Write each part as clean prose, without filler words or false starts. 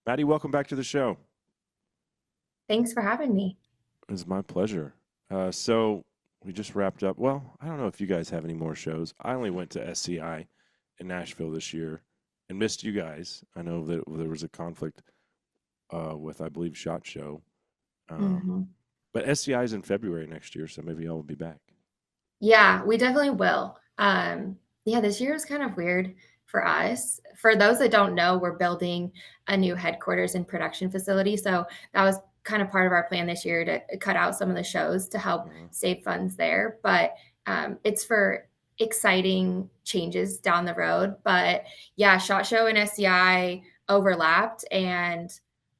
Maddie, welcome back to the show. Thanks for having me. It's my pleasure. So we just wrapped up. Well, I don't know if you guys have any more shows. I only went to SCI in Nashville this year and missed you guys. I know that there was a conflict with, I believe, SHOT Show. Um, hmm but SCI is in February next year, so maybe I will be back. Yeah, we definitely will. Yeah, this year is kind of weird for us. For those that don't know, we're building a new headquarters and production facility. So that was kind of part of our plan this year to cut out some of the shows to help Uh, save funds there. But it's for exciting changes down the road. But yeah, SHOT Show and SCI overlapped, and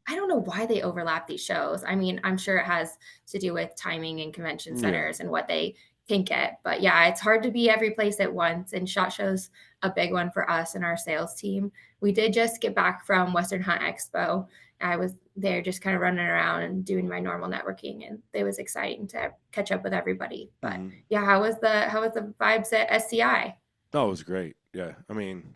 I don't know why they overlap these shows. I mean, I'm sure it has to do with timing and convention yeah. centers and what they can get. But yeah, it's hard to be every place at once. And SHOT Show's a big one for us and our sales team. We did just get back from Western Hunt Expo. I was there just kind of running around and doing my normal networking, and it was exciting to catch up with everybody. But Hmm. yeah, how was the vibes at SCI? Oh, it was great. Yeah. I mean,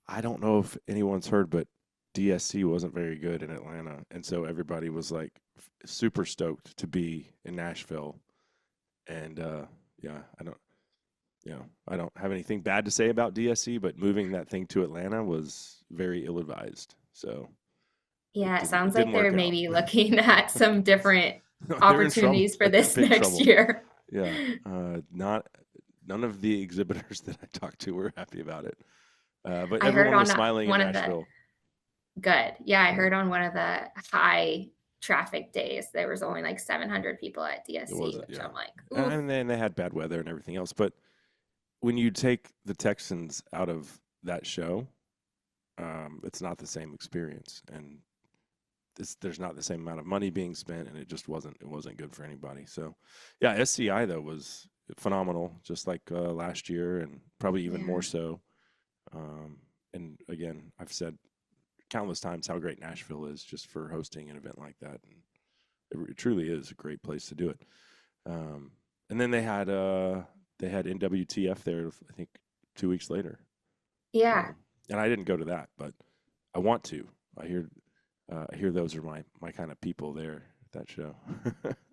I don't know if anyone's heard, but DSC wasn't very good in Atlanta. And so everybody was like super stoked to be in Nashville. And yeah, I don't have anything bad to say about DSC, but moving that thing to Atlanta was very ill advised. So Yeah, it it sounds like didn't they're work out. maybe looking at some different They're in trouble. opportunities for They're in this big next trouble. year. Yeah. Not none of the exhibitors that I talked to were happy about it. But I heard everyone was on smiling in one of the Nashville. Good. Yeah, I Yeah, heard on one of the high traffic days there was only like 700 people at it DSC, wasn't. which Yeah. I'm like, oof. And then they had bad weather and everything else. But when you take the Texans out of that show, it's not the same experience, and there's not the same amount of money being spent, and it wasn't good for anybody. So, yeah, SCI though was phenomenal, just like last year, and probably even more Yeah. so. Um, and again, I've said countless times how great Nashville is just for hosting an event like that, and it truly is a great place to do it. Um, and then they had NWTF there, I think 2 weeks later. Yeah. So, and I didn't go to that, but I want to. I hear those are my kind of people there at that show.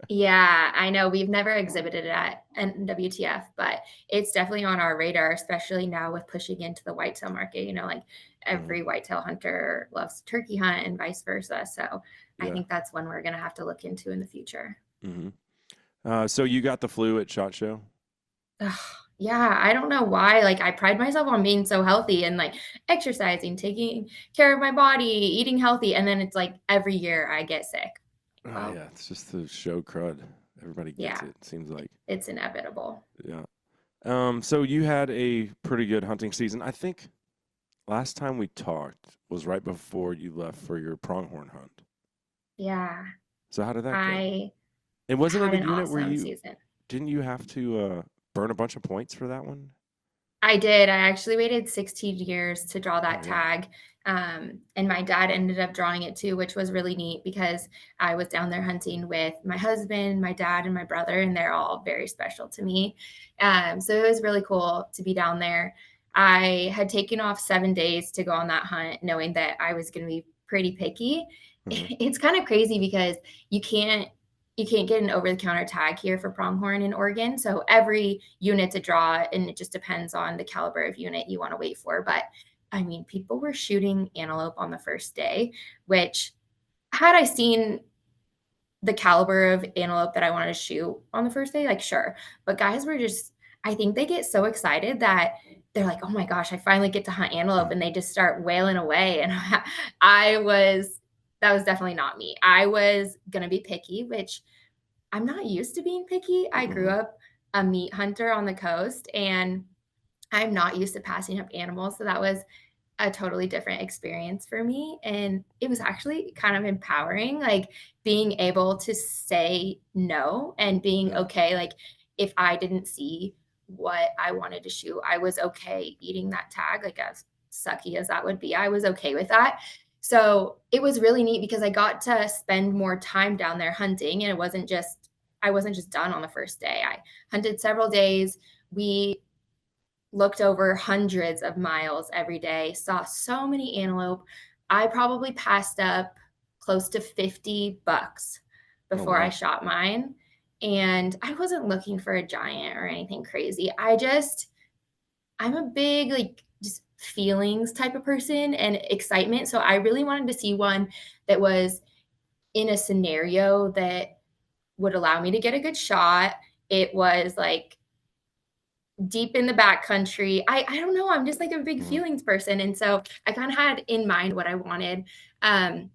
Yeah, I know we've never exhibited at NWTF, but it's definitely on our radar, especially now with pushing into the whitetail market. Like Mhm. every whitetail hunter loves to turkey hunt and vice versa. So I Yeah. think that's one we're going to have to look into in the future. Hmm. So you got the flu at Shot Show? Ugh, yeah, I don't know why. Like, I pride myself on being so healthy and like exercising, taking care of my body, eating healthy. And then it's like every year I get sick. Oh Well, yeah, it's just the show crud. Everybody gets yeah, it. Seems like. it's inevitable. Yeah. So you had a pretty good hunting season. I think last time we talked was right before you left for your pronghorn hunt. Yeah, So how did that go? I And wasn't had it a an unit where awesome you season. didn't you have to burn a bunch of points for that one? I did. I actually waited 16 years to draw Oh that yeah. tag. And my dad ended up drawing it too, which was really neat because I was down there hunting with my husband, my dad, and my brother, and they're all very special to me. So it was really cool to be down there. I had taken off 7 days to go on that hunt, knowing that I was going to be pretty picky. Uh-huh. It's kind of crazy because you can't you can't get an over the counter tag here for pronghorn in Oregon. So every unit to draw, and it just depends on the caliber of unit you want to wait for. But I mean, people were shooting antelope on the first day, which had I seen the caliber of antelope that I wanted to shoot on the first day, like sure. But guys were just, I think they get so excited that they're like, oh my gosh, I finally get to hunt antelope. And they just start wailing away. And I was, that was definitely not me. I was going to be picky, which I'm not used to being picky. I grew Uh-huh. up a meat hunter on the coast, and I'm not used to passing up animals. So that was a totally different experience for me. And it was actually kind of empowering, like being able to say no and being Yeah. okay. Like if I didn't see what I wanted to shoot, I was okay eating that tag, like as sucky as that would be. I was okay with that. So it was really neat because I got to spend more time down there hunting, and I wasn't just done on the first day. I hunted several days. We looked over hundreds of miles every day, saw so many antelope. I probably passed up close to 50 bucks Oh before I wow. shot mine. And I wasn't looking for a giant or anything crazy. I'm a big, like, just feelings type of person and excitement. So I really wanted to see one that was in a scenario that would allow me to get a good shot. It was like deep in the backcountry. I don't know. I'm just like a big Mhm. feelings person. And so I kind of had in mind what I wanted. Um,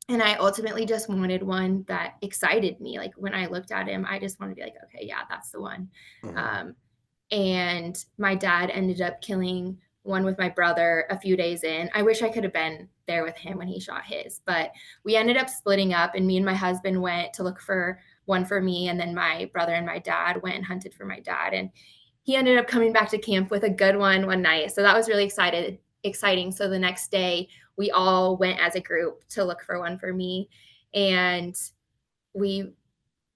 and I ultimately just wanted one that excited me. Like when I looked at him, I just wanted to be like, okay, yeah, that's the one. Uh-huh. Um, and my dad ended up killing one with my brother a few days in. I wish I could have been there with him when he shot his, but we ended up splitting up, and me and my husband went to look for one for me, and then my brother and my dad went and hunted for my dad, and he ended up coming back to camp with a good one night. So that was really exciting. So the next day we all went as a group to look for one for me, and we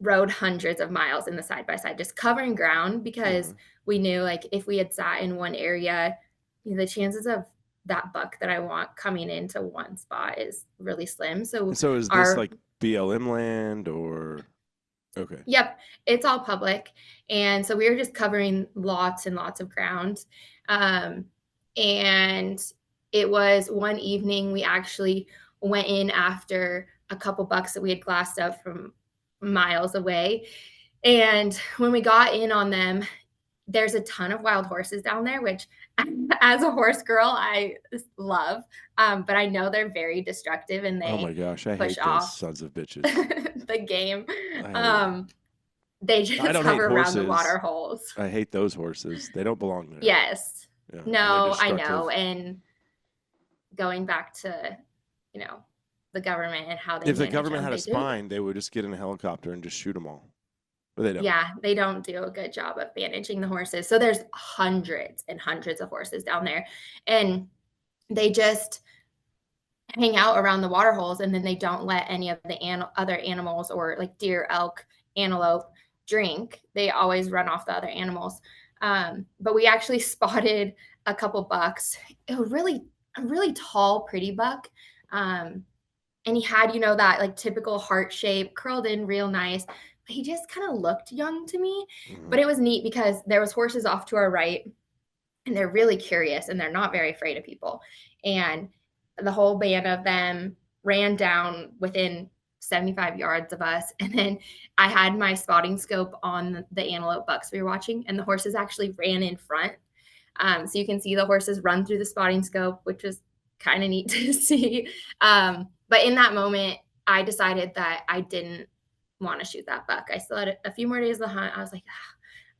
rode hundreds of miles in the side by side, just covering ground because Uh-huh. we knew like if we had sat in one area, the chances of that buck that I want coming into one spot is really slim. So And so is this our like BLM land or okay. Yep, it's all public. And so we were just covering lots and lots of ground. Um, and it was one evening we actually went in after a couple bucks that we had glassed up from miles away. And when we got in on them, there's a ton of wild horses down there, which as a horse girl, I love. But I know they're very destructive and Oh my they gosh, I push hate those off sons of bitches. the game. I hate them. Um, they I just don't hate hover around the water horses. holes. I hate those horses. They don't belong there. Yes. Yeah, and they're No, I know. destructive. And going back to, you know, the government and how they If the manage government them, had a they do. spine, they would just get in a helicopter and just shoot them all. But they don't. Yeah, they don't do a good job of managing the horses. So there's hundreds and hundreds of horses down there. And they just hang out around the water holes, and then they don't let any of the other animals or like deer, elk, antelope drink. They always run off the other animals. But we actually spotted a couple bucks. It was a really tall, pretty buck. Um, and he had, that like typical heart shape, curled in real nice. But he just kind of looked young to me. Mhm. But it was neat because there was horses off to our right, and they're really curious and they're not very afraid of people. And the whole band of them ran down within 75 yards of us. And then I had my spotting scope on the antelope bucks we were watching, and the horses actually ran in front. So you can see the horses run through the spotting scope, which was kind of neat to see. But in that moment, I decided that I didn't want to shoot that buck. I still had a few more days of the hunt. I was like,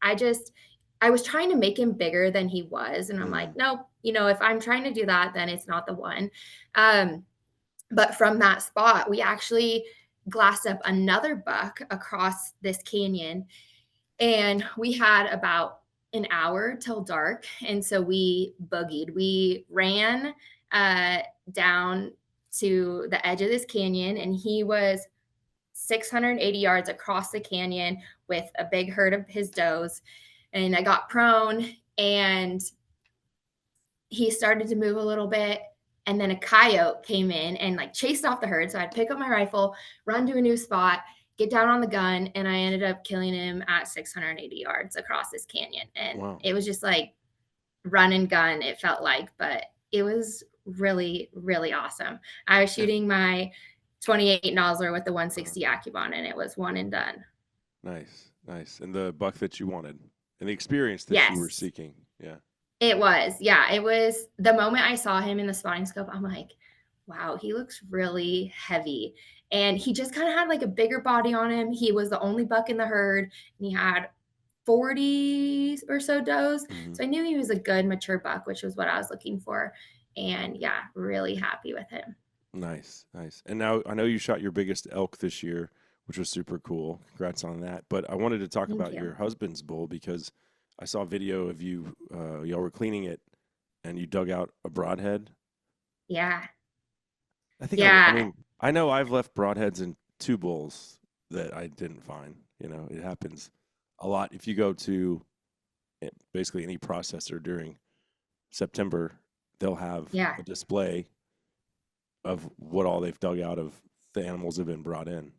I just, I was trying to make him bigger than he was. And I'm like, Mhm. nope, if I'm trying to do that, then it's not the one. Um, but from that spot, we actually glassed up another buck across this canyon. And we had about an hour till dark. And so we boogied. We ran uh, down to the edge of this canyon, and he was 680 yards across the canyon with a big herd of his does. And I got prone, and he started to move a little bit. And then a coyote came in and like chased off the herd. So I'd pick up my rifle, run to a new spot, get down on the gun, and I ended up killing him at 680 yards across this canyon. And Wow. it was just like run and gun, it felt like, but it was really, really awesome. I was And shooting my 28 Nosler with the uh, 160 AccuBond, and it was one and done. nice, nice. And the buck that you wanted, and the experience that you were Yes, seeking. Yeah. it was. Yeah, it was the moment I saw him in the spotting scope, I'm like, wow, he looks really heavy. And he just kind of had like a bigger body on him. He was the only buck in the herd, and he had 40 or so does. Mhm. So I knew he was a good mature buck, which was what I was looking for. And yeah, really happy with him. Nice, nice. And now I know you shot your biggest elk this year, which was super cool. Congrats on that. But I wanted to talk Thank about you. your husband's bull because I saw a video of you. Y'all were cleaning it, and you dug out a broadhead. Yeah. I think I Yeah. mean, I know I've left broadheads in two bulls that I didn't find. You know, it happens a lot. If you go to basically any processor during September, they'll have Yeah. a display of what all they've dug out of the animals that have been brought in.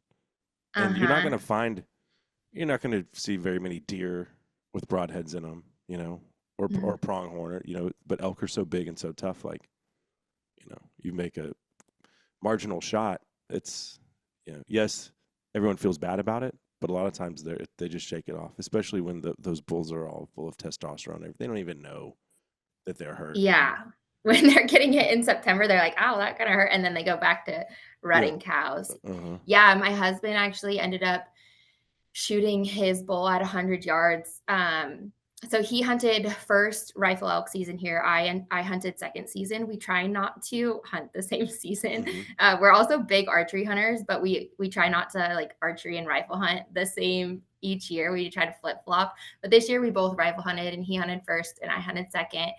And Uh-huh. you're not going to see very many deer with broadheads in them, or Mhm. pronghorn, but elk are so big and so tough. Like, you make a marginal shot. It's, yes, everyone feels bad about it, but a lot of times they just shake it off, especially when those bulls are all full of testosterone. They don't even know that they're hurt. Yeah. When they're getting hit in September, they're like, "Oh, that kinda hurt," and then they go back to Yeah. rutting cows. Uh-huh. Yeah, my husband actually ended up shooting his bull at 100 yards. So he hunted first rifle elk season here. I hunted second season. We try not to hunt the same season. Mm-hmm. We're also big archery hunters, but we try not to like archery and rifle hunt the same each year. We try to flip flop. But this year we both rifle hunted, and he hunted first, and I hunted second.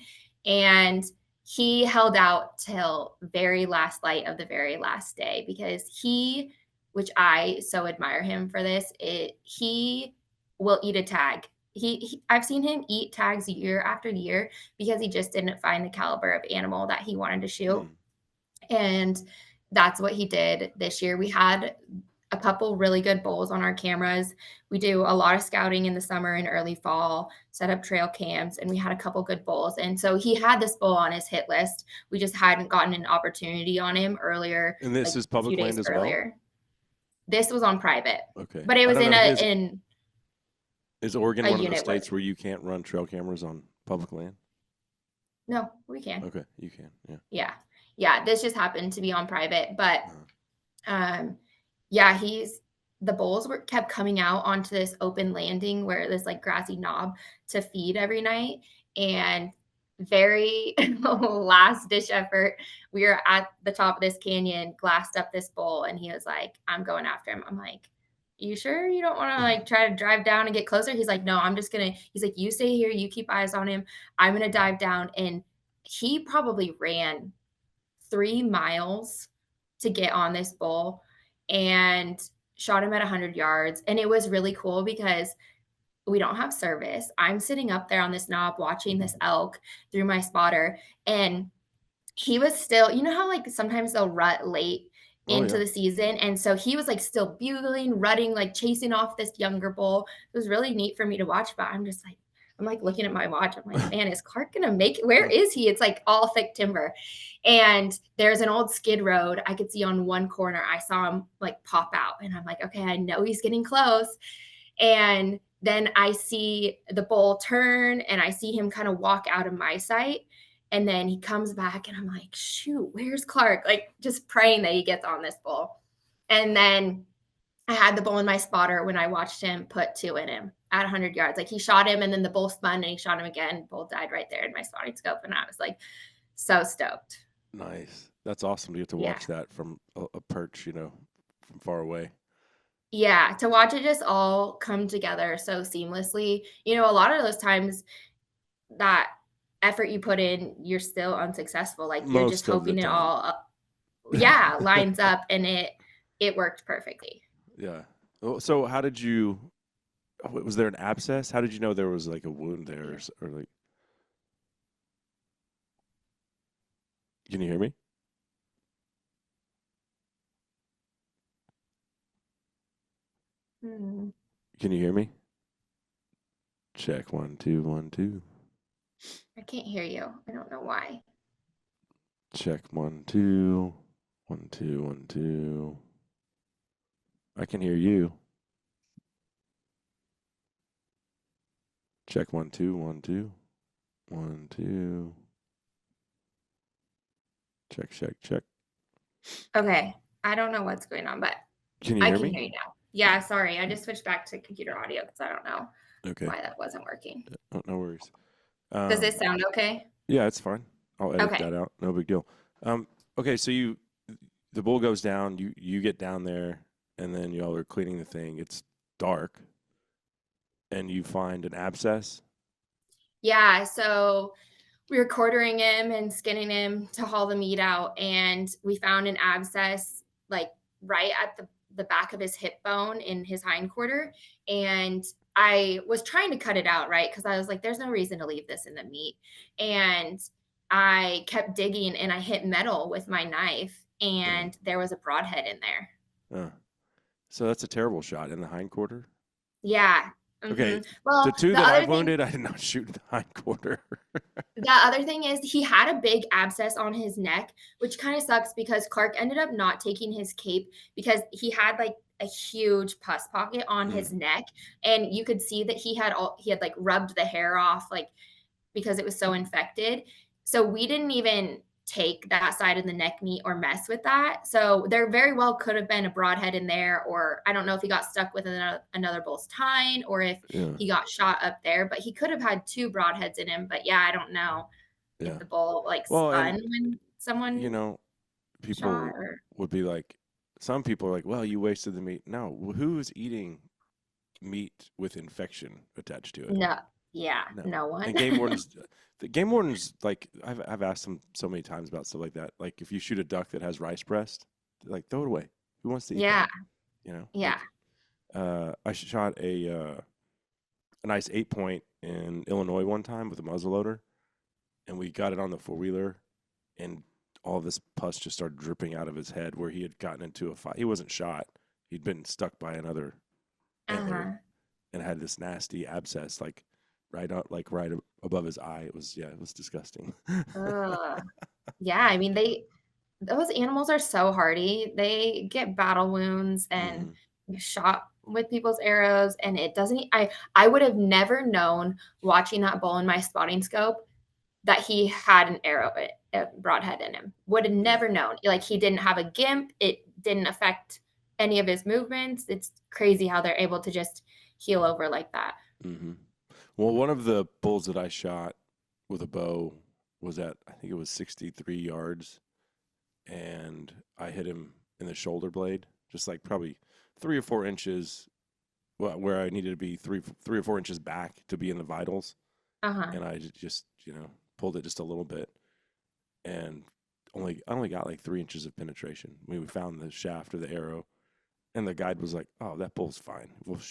And he held out till very last light of the very last day because which I so admire him for this. He will eat a tag. I've seen him eat tags year after year because he just didn't find the caliber of animal that he wanted to shoot. Mm. And that's what he did this year. We had a couple really good bulls on our cameras. We do a lot of scouting in the summer and early fall, set up trail cams, and we had a couple good bulls. And so he had this bull on his hit list. We just hadn't gotten an opportunity on him earlier, And this like is a few public land days as well? earlier. This was on private, Okay. but it I was don't in know. Is Oregon a one of those unit where states where you can't run trail cameras on public land? no, we can. Okay, you can. Yeah. Yeah. Yeah. This just happened to be on private, but Uh-huh. um yeah, the bulls were kept coming out onto this open landing where this like grassy knob to feed every night. And very last ditch effort, we were at the top of this canyon, glassed up this bull, and he was like, I'm going after him. I'm like, you sure you don't want to like try to drive down and get closer? He's like, no, he's like, you stay here, you keep eyes on him. I'm gonna dive down. And he probably ran 3 miles to get on this bull and shot him at 100 yards. And it was really cool because we don't have service. I'm sitting up there on this knob watching this elk through my spotter. And he was still, you know how like sometimes they'll rut late Oh into yeah. the season. And so he was like still bugling, rutting, like chasing off this younger bull. It was really neat for me to watch, but I'm like looking at my watch. I'm like, man, is Clark gonna make it? Where is he? It's like all thick timber. And there's an old skid road I could see on one corner. I saw him like pop out, and I'm like, okay, I know he's getting close. And then I see the bull turn and I see him kind of walk out of my sight. And then he comes back and I'm like, shoot, where's Clark? Like just praying that he gets on this bull. And then I had the bull in my spotter when I watched him put two in him at 100 yards. Like he shot him and then the bull spun and he shot him again. Bull died right there in my spotting scope. And I was like, so stoked. Nice. That's awesome to get to Yeah. watch that from a perch, from far away. Yeah. To watch it just all come together so seamlessly. A lot of those times that effort you put in, you're still unsuccessful. Like you're just Most of the hoping it time. all, yeah, lines up, and it worked perfectly. Yeah. So how did you? Was there an abscess? How did you know there was like a wound there, or like? Can you hear me? Hmm. Can you hear me? Check 1 2 1 2. I can't hear you. I don't know why. Check 1 2 1 2 1 2. I can hear you. Check 1 2 1 2 1 2. Check check check. Okay. I don't know what's going on, but Can you I hear can me? hear you now. Yeah, sorry. I just switched back to computer audio because I don't know Okay. why that wasn't working. Oh, no worries. Does this sound okay? Yeah, it's fine. I'll edit Okay. that out. No big deal. Okay, so the bull goes down. You get down there, and then y'all are cleaning the thing. It's dark, and you find an abscess. Yeah. So we were quartering him and skinning him to haul the meat out, and we found an abscess like right at the back of his hip bone in his hindquarter. And I was trying to cut it out, right? Because I was like, there's no reason to leave this in the meat. And I kept digging and I hit metal with my knife and there was a broadhead in there. Uh, so that's a terrible shot in the hindquarter. Yeah. Okay, the Well, two the that I other thing wounded, I did not shoot in the hindquarter. the other thing is he had a big abscess on his neck, which kind of sucks because Clark ended up not taking his cape because he had like a huge pus pocket on his neck, and you could see that he had like rubbed the hair off like because it was so infected. So we didn't even take that side of the neck meat or mess with that. So there very well could have been a broadhead in there, or I don't know if he got stuck with another bull's tine or if Yeah, he got shot up there, but he could have had two broadheads in him. But yeah, I don't know if yeah. the bull like Well, spun and when you someone know, shot people or would be like, some people are like, well, you wasted the meat. No, who's eating meat with infection attached to it? no. Yeah, No. no one. And game wardens, the game wardens, like I've asked them so many times about stuff like that. Like if you shoot a duck that has rice breast, like throw it away. Who wants to eat that? Yeah, You know, yeah. like I shot a nice 8-point in Illinois one time with a muzzleloader, and we got it on the 4-wheeler, and all this pus just started dripping out of his head where he had gotten into a fight. He wasn't shot; he'd been stuck by another antler Uh-huh. and had this nasty abscess, like right above his eye. It was disgusting. Ugh. Yeah, I mean those animals are so hardy. They get battle wounds and Hmm. shot with people's arrows, and it doesn't. I would have never known watching that bull in my spotting scope that he had an arrow, a broadhead in him. Would have Yeah. never known. Like he didn't have a gimp. It didn't affect any of his movements. It's crazy how they're able to just heal over like that. Hmm. Well, one of the bulls that I shot with a bow was at, I think it was 63 yards, and I hit him in the shoulder blade, just like probably 3 or 4 inches, well, where I needed to be 3 or 4 inches back to be in the vitals, Uh huh. and I just pulled it just a little bit, and I only got like 3 inches of penetration. I mean, we found the shaft of the arrow, and the guide was like, "Oh, that bull's fine.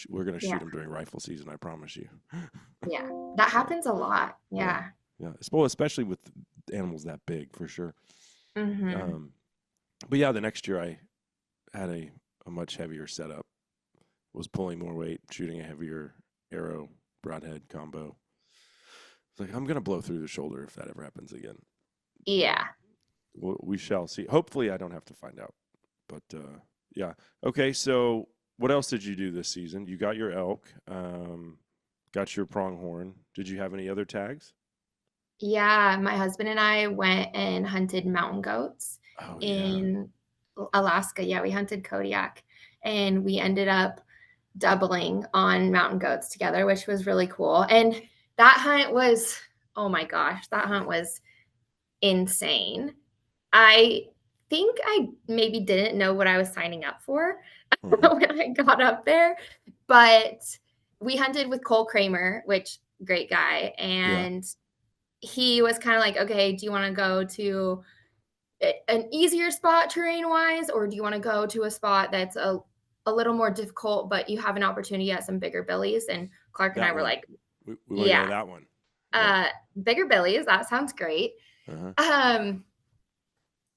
We're gonna Yeah. shoot him during rifle season, I promise you." Yeah. That So happens a lot. yeah, Yeah. yeah. Well, especially with animals that big, for sure. Mm-hmm. Um, but yeah, the next year I had a much heavier setup. Was pulling more weight, shooting a heavier arrow broadhead combo. It's like I'm gonna blow through the shoulder if that ever happens again. So Yeah. we shall see. Hopefully, I don't have to find out. But yeah. Okay. So what else did you do this season? You got your elk. Got your pronghorn. Did you have any other tags? Yeah, my husband and I went and hunted mountain goats Oh yeah. in Alaska. Yeah, we hunted Kodiak and we ended up doubling on mountain goats together, which was really cool. And that hunt was, oh my gosh, that hunt was insane. I think I maybe didn't know what I was signing up for Uh-huh. when I got up there, but we hunted with Cole Kramer, which great guy, Yeah. and he was kind of like, okay, do you want to go to an easier spot terrain wise, or do you want to go to a spot that's a little more difficult, but you have an opportunity at some bigger billies? And Clark and I That were one. like, We want to go yeah, to that one. Yeah. bigger billies. That sounds great. Uh-huh. Um,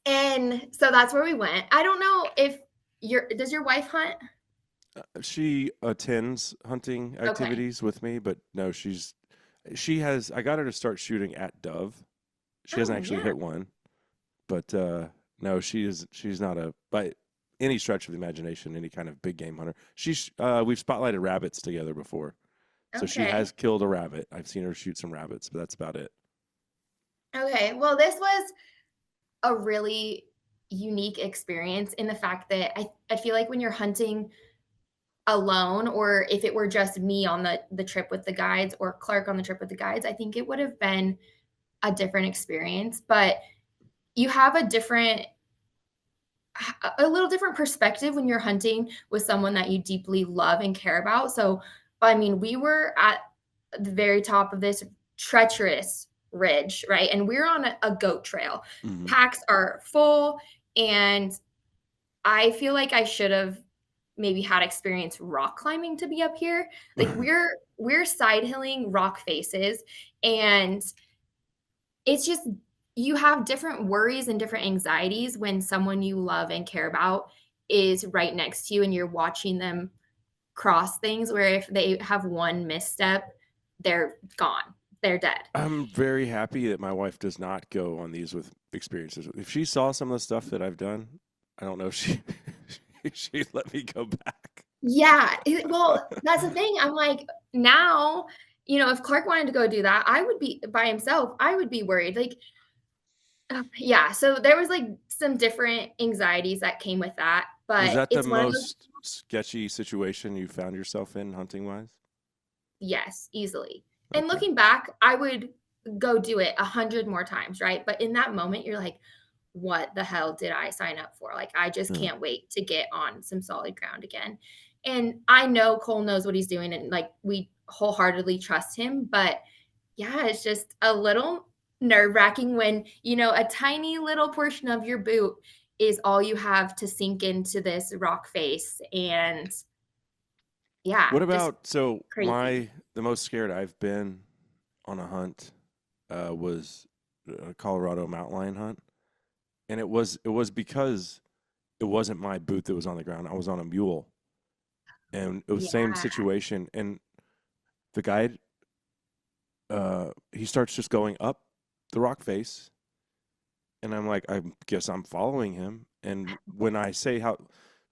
and so that's where we went. I don't know if does your wife hunt? She attends hunting Okay. activities with me, but no, she has. I got her to start shooting at dove. She hasn't Oh actually yeah. hit one, but no, she's not a by any stretch of the imagination any kind of big game hunter. We've spotlighted rabbits together before, so she has Okay. killed a rabbit. I've seen her shoot some rabbits, but that's about it. Okay. Well, this was a really unique experience in the fact that I feel like when you're hunting alone, or if it were just me on the trip with the guides or Clark on the trip with the guides, I think it would have been a different experience. But you have a little different perspective when you're hunting with someone that you deeply love and care about. So, I mean, we were at the very top of this treacherous ridge, right? And we're on a goat trail. Hmm. Packs are full, and I feel like I should have maybe had experience rock climbing to be up here. Like we're side hilling rock faces, and it's just you have different worries and different anxieties when someone you love and care about is right next to you and you're watching them cross things where if they have one misstep, they're gone. They're dead. I'm very happy that my wife does not go on these with experiences. If she saw some of the stuff that I've done, I don't know if she she'd let me go back. Yeah, well, that's the thing. I'm like, now, if Clark wanted to go do that, I would be by himself. I would be worried. Like, yeah. So there was like some different anxieties that came with that, Was but that the it's one of those. most sketchy situation you found yourself in hunting wise? Yes, easily. And Okay. looking back, I would go do it 100 more times, right? But in that moment, you're like, what the hell did I sign up for? Like, I just Yeah. can't wait to get on some solid ground again. And I know Cole knows what he's doing, and like, we wholeheartedly trust him. But yeah, it's just a little nerve wracking when, a tiny little portion of your boot is all you have to sink into this rock face. And yeah, What just about crazy. the most scared I've been on a hunt was a Colorado mountain lion hunt, and it was because it wasn't my boot that was on the ground. I was on a mule, and it was same Yeah. situation. And the guide, he starts just going up the rock face, and I'm like, I guess I'm following him. And when I say how,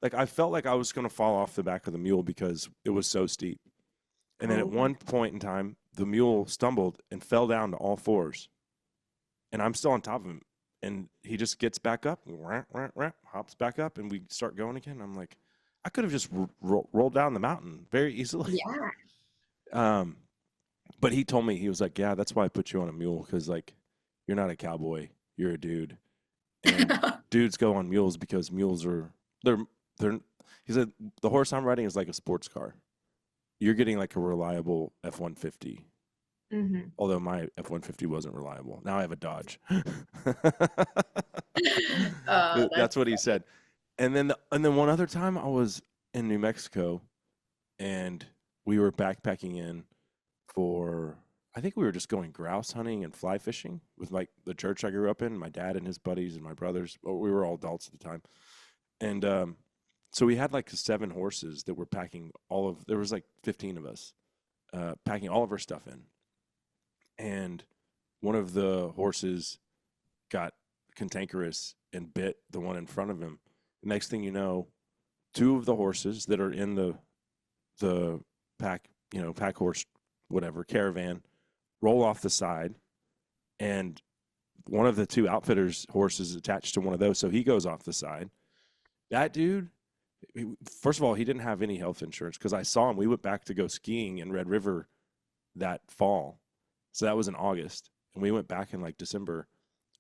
like I felt like I was gonna fall off the back of the mule because it was so steep. And then at Oh, one point in time, the mule stumbled and fell down to all fours, and I'm still on top of him. And he just gets back up, hops back up, and we start going again. I'm like, I could have just rolled down the mountain very easily. yeah. Um, but he told me, he was like, yeah, that's why I put you on a mule, because like you're not a cowboy, you're a dude, and dudes go on mules because mules are they're they're. He said the horse I'm riding is like a sports car. You're getting like a reliable F-150. Mhm. Although my F-150 wasn't reliable. Now I have a Dodge. Oh, That's that's what he said. And then one other time I was in New Mexico, and we were backpacking in for, I think we were just going grouse hunting and fly fishing with like the church I grew up in, my dad and his buddies and my brothers. Well, we were all adults at the time. And so we had like 7 horses that were packing there was like 15 of us, packing all of our stuff in. And one of the horses got cantankerous and bit the one in front of him. The next thing you know, 2 of the horses that are in the pack, pack horse, whatever, caravan, roll off the side, and one of the 2 outfitters' horses is attached to one of those, so he goes off the side. That dude, first of all, he didn't have any health insurance because I saw him. We went back to go skiing in Red River that fall, so that was in August, and we went back in like December.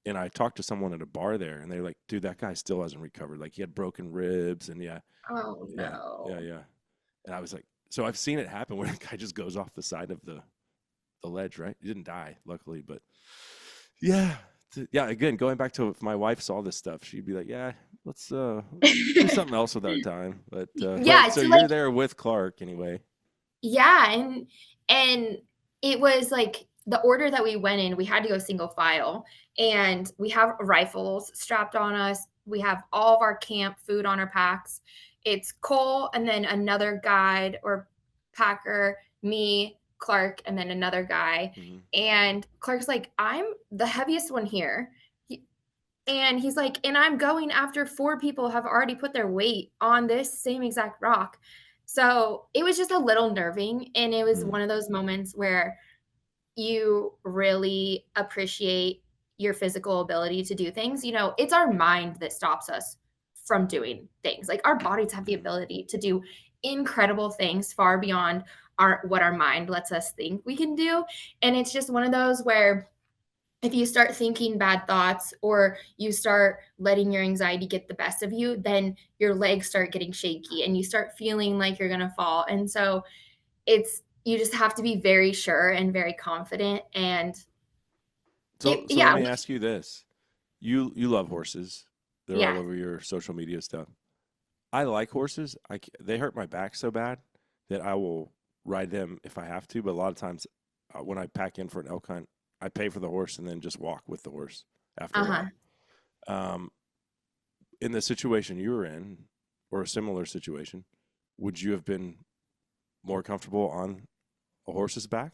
And I talked to someone at a bar there, and they're like, "Dude, that guy still hasn't recovered. Like he had broken ribs, and yeah, Oh, yeah, yeah, no. yeah." And I was like, "So I've seen it happen where a guy just goes off the side of the ledge, right? He didn't die, luckily, but yeah, yeah. Again, going back to if my wife saw this stuff, she'd be like, "Yeah, let's do something else with our time." But Yeah, so so, like, you're there with Clark anyway. yeah, and it was, like, the order that we went in, we had to go single file, and we have rifles strapped on us. We have all of our camp food on our packs. It's Cole and then another guide or packer, me, Clark, and then another guy, Hmm. and Clark's like, "I'm the heaviest one here." And he's like, "And I'm going after 4 people have already put their weight on this same exact rock." So, it was just a little nerving, and it was Hmm. one of those moments where you really appreciate your physical ability to do things. It's our mind that stops us from doing things. Like, our bodies have the Hmm. ability to do incredible things far beyond our mind lets us think we can do, and it's just one of those where if you start thinking bad thoughts or you start letting your anxiety get the best of you, then your legs start getting shaky and you start feeling like you're going to fall. And so you just have to be very sure and very confident. And So let yeah, me ask you this: you love horses? They're all yeah. over your social media stuff. I like horses. They hurt my back so bad that I will ride them if I have to. But a lot of times, when I pack in for an elk hunt, I pay for the horse and then just walk with the horse. after a Uh-huh. while. In the situation you were in, or a similar situation, would you have been more comfortable on a horse's back?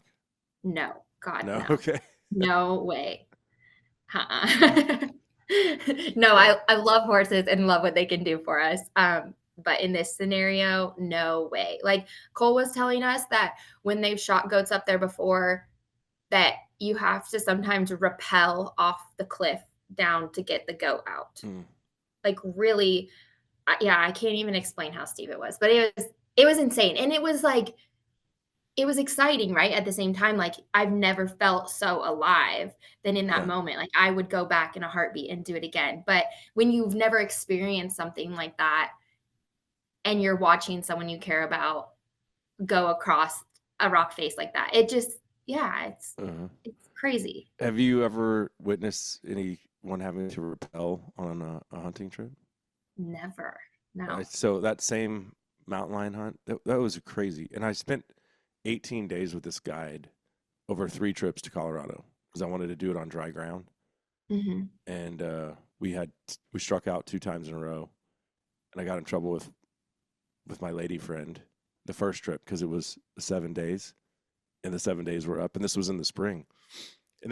No. God, No? no. Okay. No way. Uh-uh. No, Yeah. I love horses and love what they can do for us. But in this scenario, no way. Like Cole was telling us that when they've shot goats up there before, that you have to sometimes rappel off the cliff down to get the goat out. Mm. Like really, yeah, I can't even explain how steep it was, but it was insane, and it was like it was exciting, right? At the same time, like I've never felt so alive than in that Yeah. moment. Like I would go back in a heartbeat and do it again. But when you've never experienced something like that and you're watching someone you care about go across a rock face like that, it just, yeah, Uh-huh. it's crazy. Have you ever witnessed anyone having to rappel on a hunting trip? Never. No. So that same mountain lion hunt, that was crazy. And I spent 18 days with this guide over 3 trips to Colorado because I wanted to do it on dry ground. Hmm. And we struck out 2 times in a row, and I got in trouble with my lady friend the first trip because it was 7 days, and the 7 days were up, and this was in the spring. And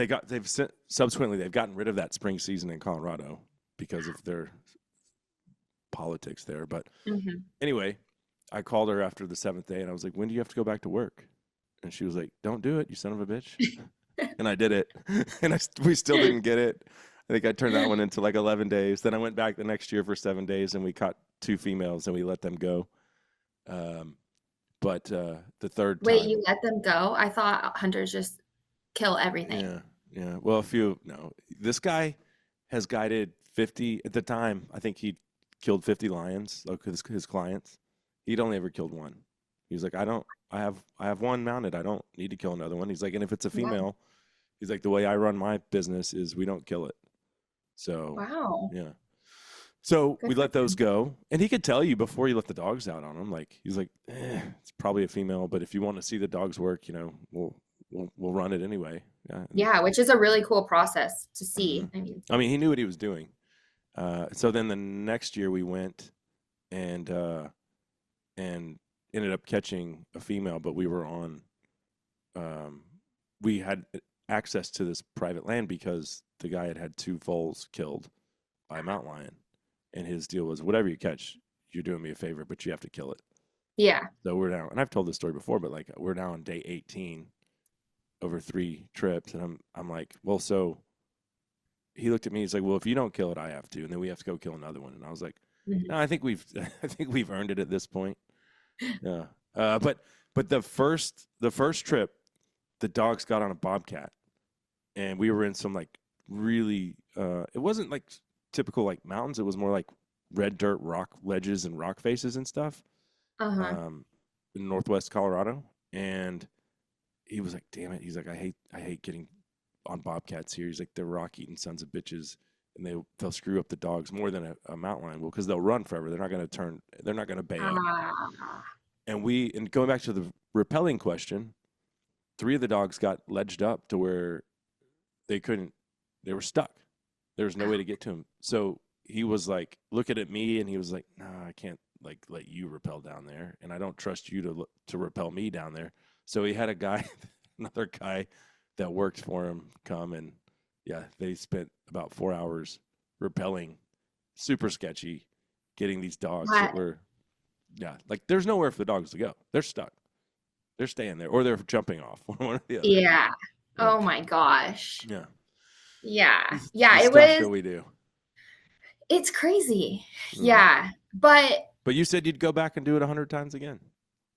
subsequently they've gotten rid of that spring season in Colorado because of their politics there. But Hmm. anyway, I called her after the 7th day, and I was like, "When do you have to go back to work?" And she was like, "Don't do it, you son of a bitch." And I did it, and we still didn't get it. I think I turned that one into like 11 days. Then I went back the next year for 7 days, and we caught 2 females, and we let them go. Um, but the third Wait, time, you let them go? I thought hunters just kill everything. yeah, yeah. Well, no. This guy has guided 50 at the time. I think he killed 50 lions, like his clients. He'd only ever killed one. He was like, I have one mounted. I don't need to kill another one. He's like, and if it's a Wow. female, he's like, the way I run my business is we don't kill it. So, Wow. yeah. So Good we for let those him. go, and he could tell you before you let the dogs out on them. Like he's like, it's probably a female, but if you want to see the dogs work, we'll run it anyway. Yeah. Yeah, which is a really cool process to Mhm. see. I mean, I mean, he knew what he was doing. So then the next year we went and and ended up catching a female, but we were on. Um, we had access to this private land because the guy had 2 foals killed by a mountain lion, and his deal was whatever you catch, you're doing me a favor, but you have to kill it. yeah. So we're now, and I've told this story before, but like we're now on day 18 over 3 trips, and I'm like, well, so he looked at me, he's like, well, if you don't kill it, I have to, and then we have to go kill another one, and I was like, Mhm. no, I think we've I think we've earned it at this point. Yeah. But the first trip, the dogs got on a bobcat, and we were in some like really it wasn't like typical like mountains. It was more like red dirt rock ledges and rock faces and stuff. Uh-huh. Um, in northwest Colorado, and he was like, "Damn it!" He's like, "I hate getting on bobcats here." He's like, "They're rock eating sons of bitches." And they'll screw up the dogs more than a mountain lion will because they'll run forever. They're not going to turn. They're not going to bay up. Ah. And going back to the repelling question, 3 of the dogs got ledged up to where they couldn't. They were stuck. There was no way to get to him. So he was like looking at me, and he was like, "No, I can't like let you rappel down there, and I don't trust you to rappel me down there." So he had a guy, another guy that worked for him, come, and yeah, they spent about 4 hours rappelling, super sketchy, getting these dogs that What? were, yeah, like there's nowhere for the dogs to go. They're stuck. They're staying there, or they're jumping off, one or the other. Yeah. Yeah, Oh my gosh. yeah. Yeah. The Yeah, stuff that we do. it's crazy. Hmm. Yeah. But But you said you'd go back and do it 100 times again.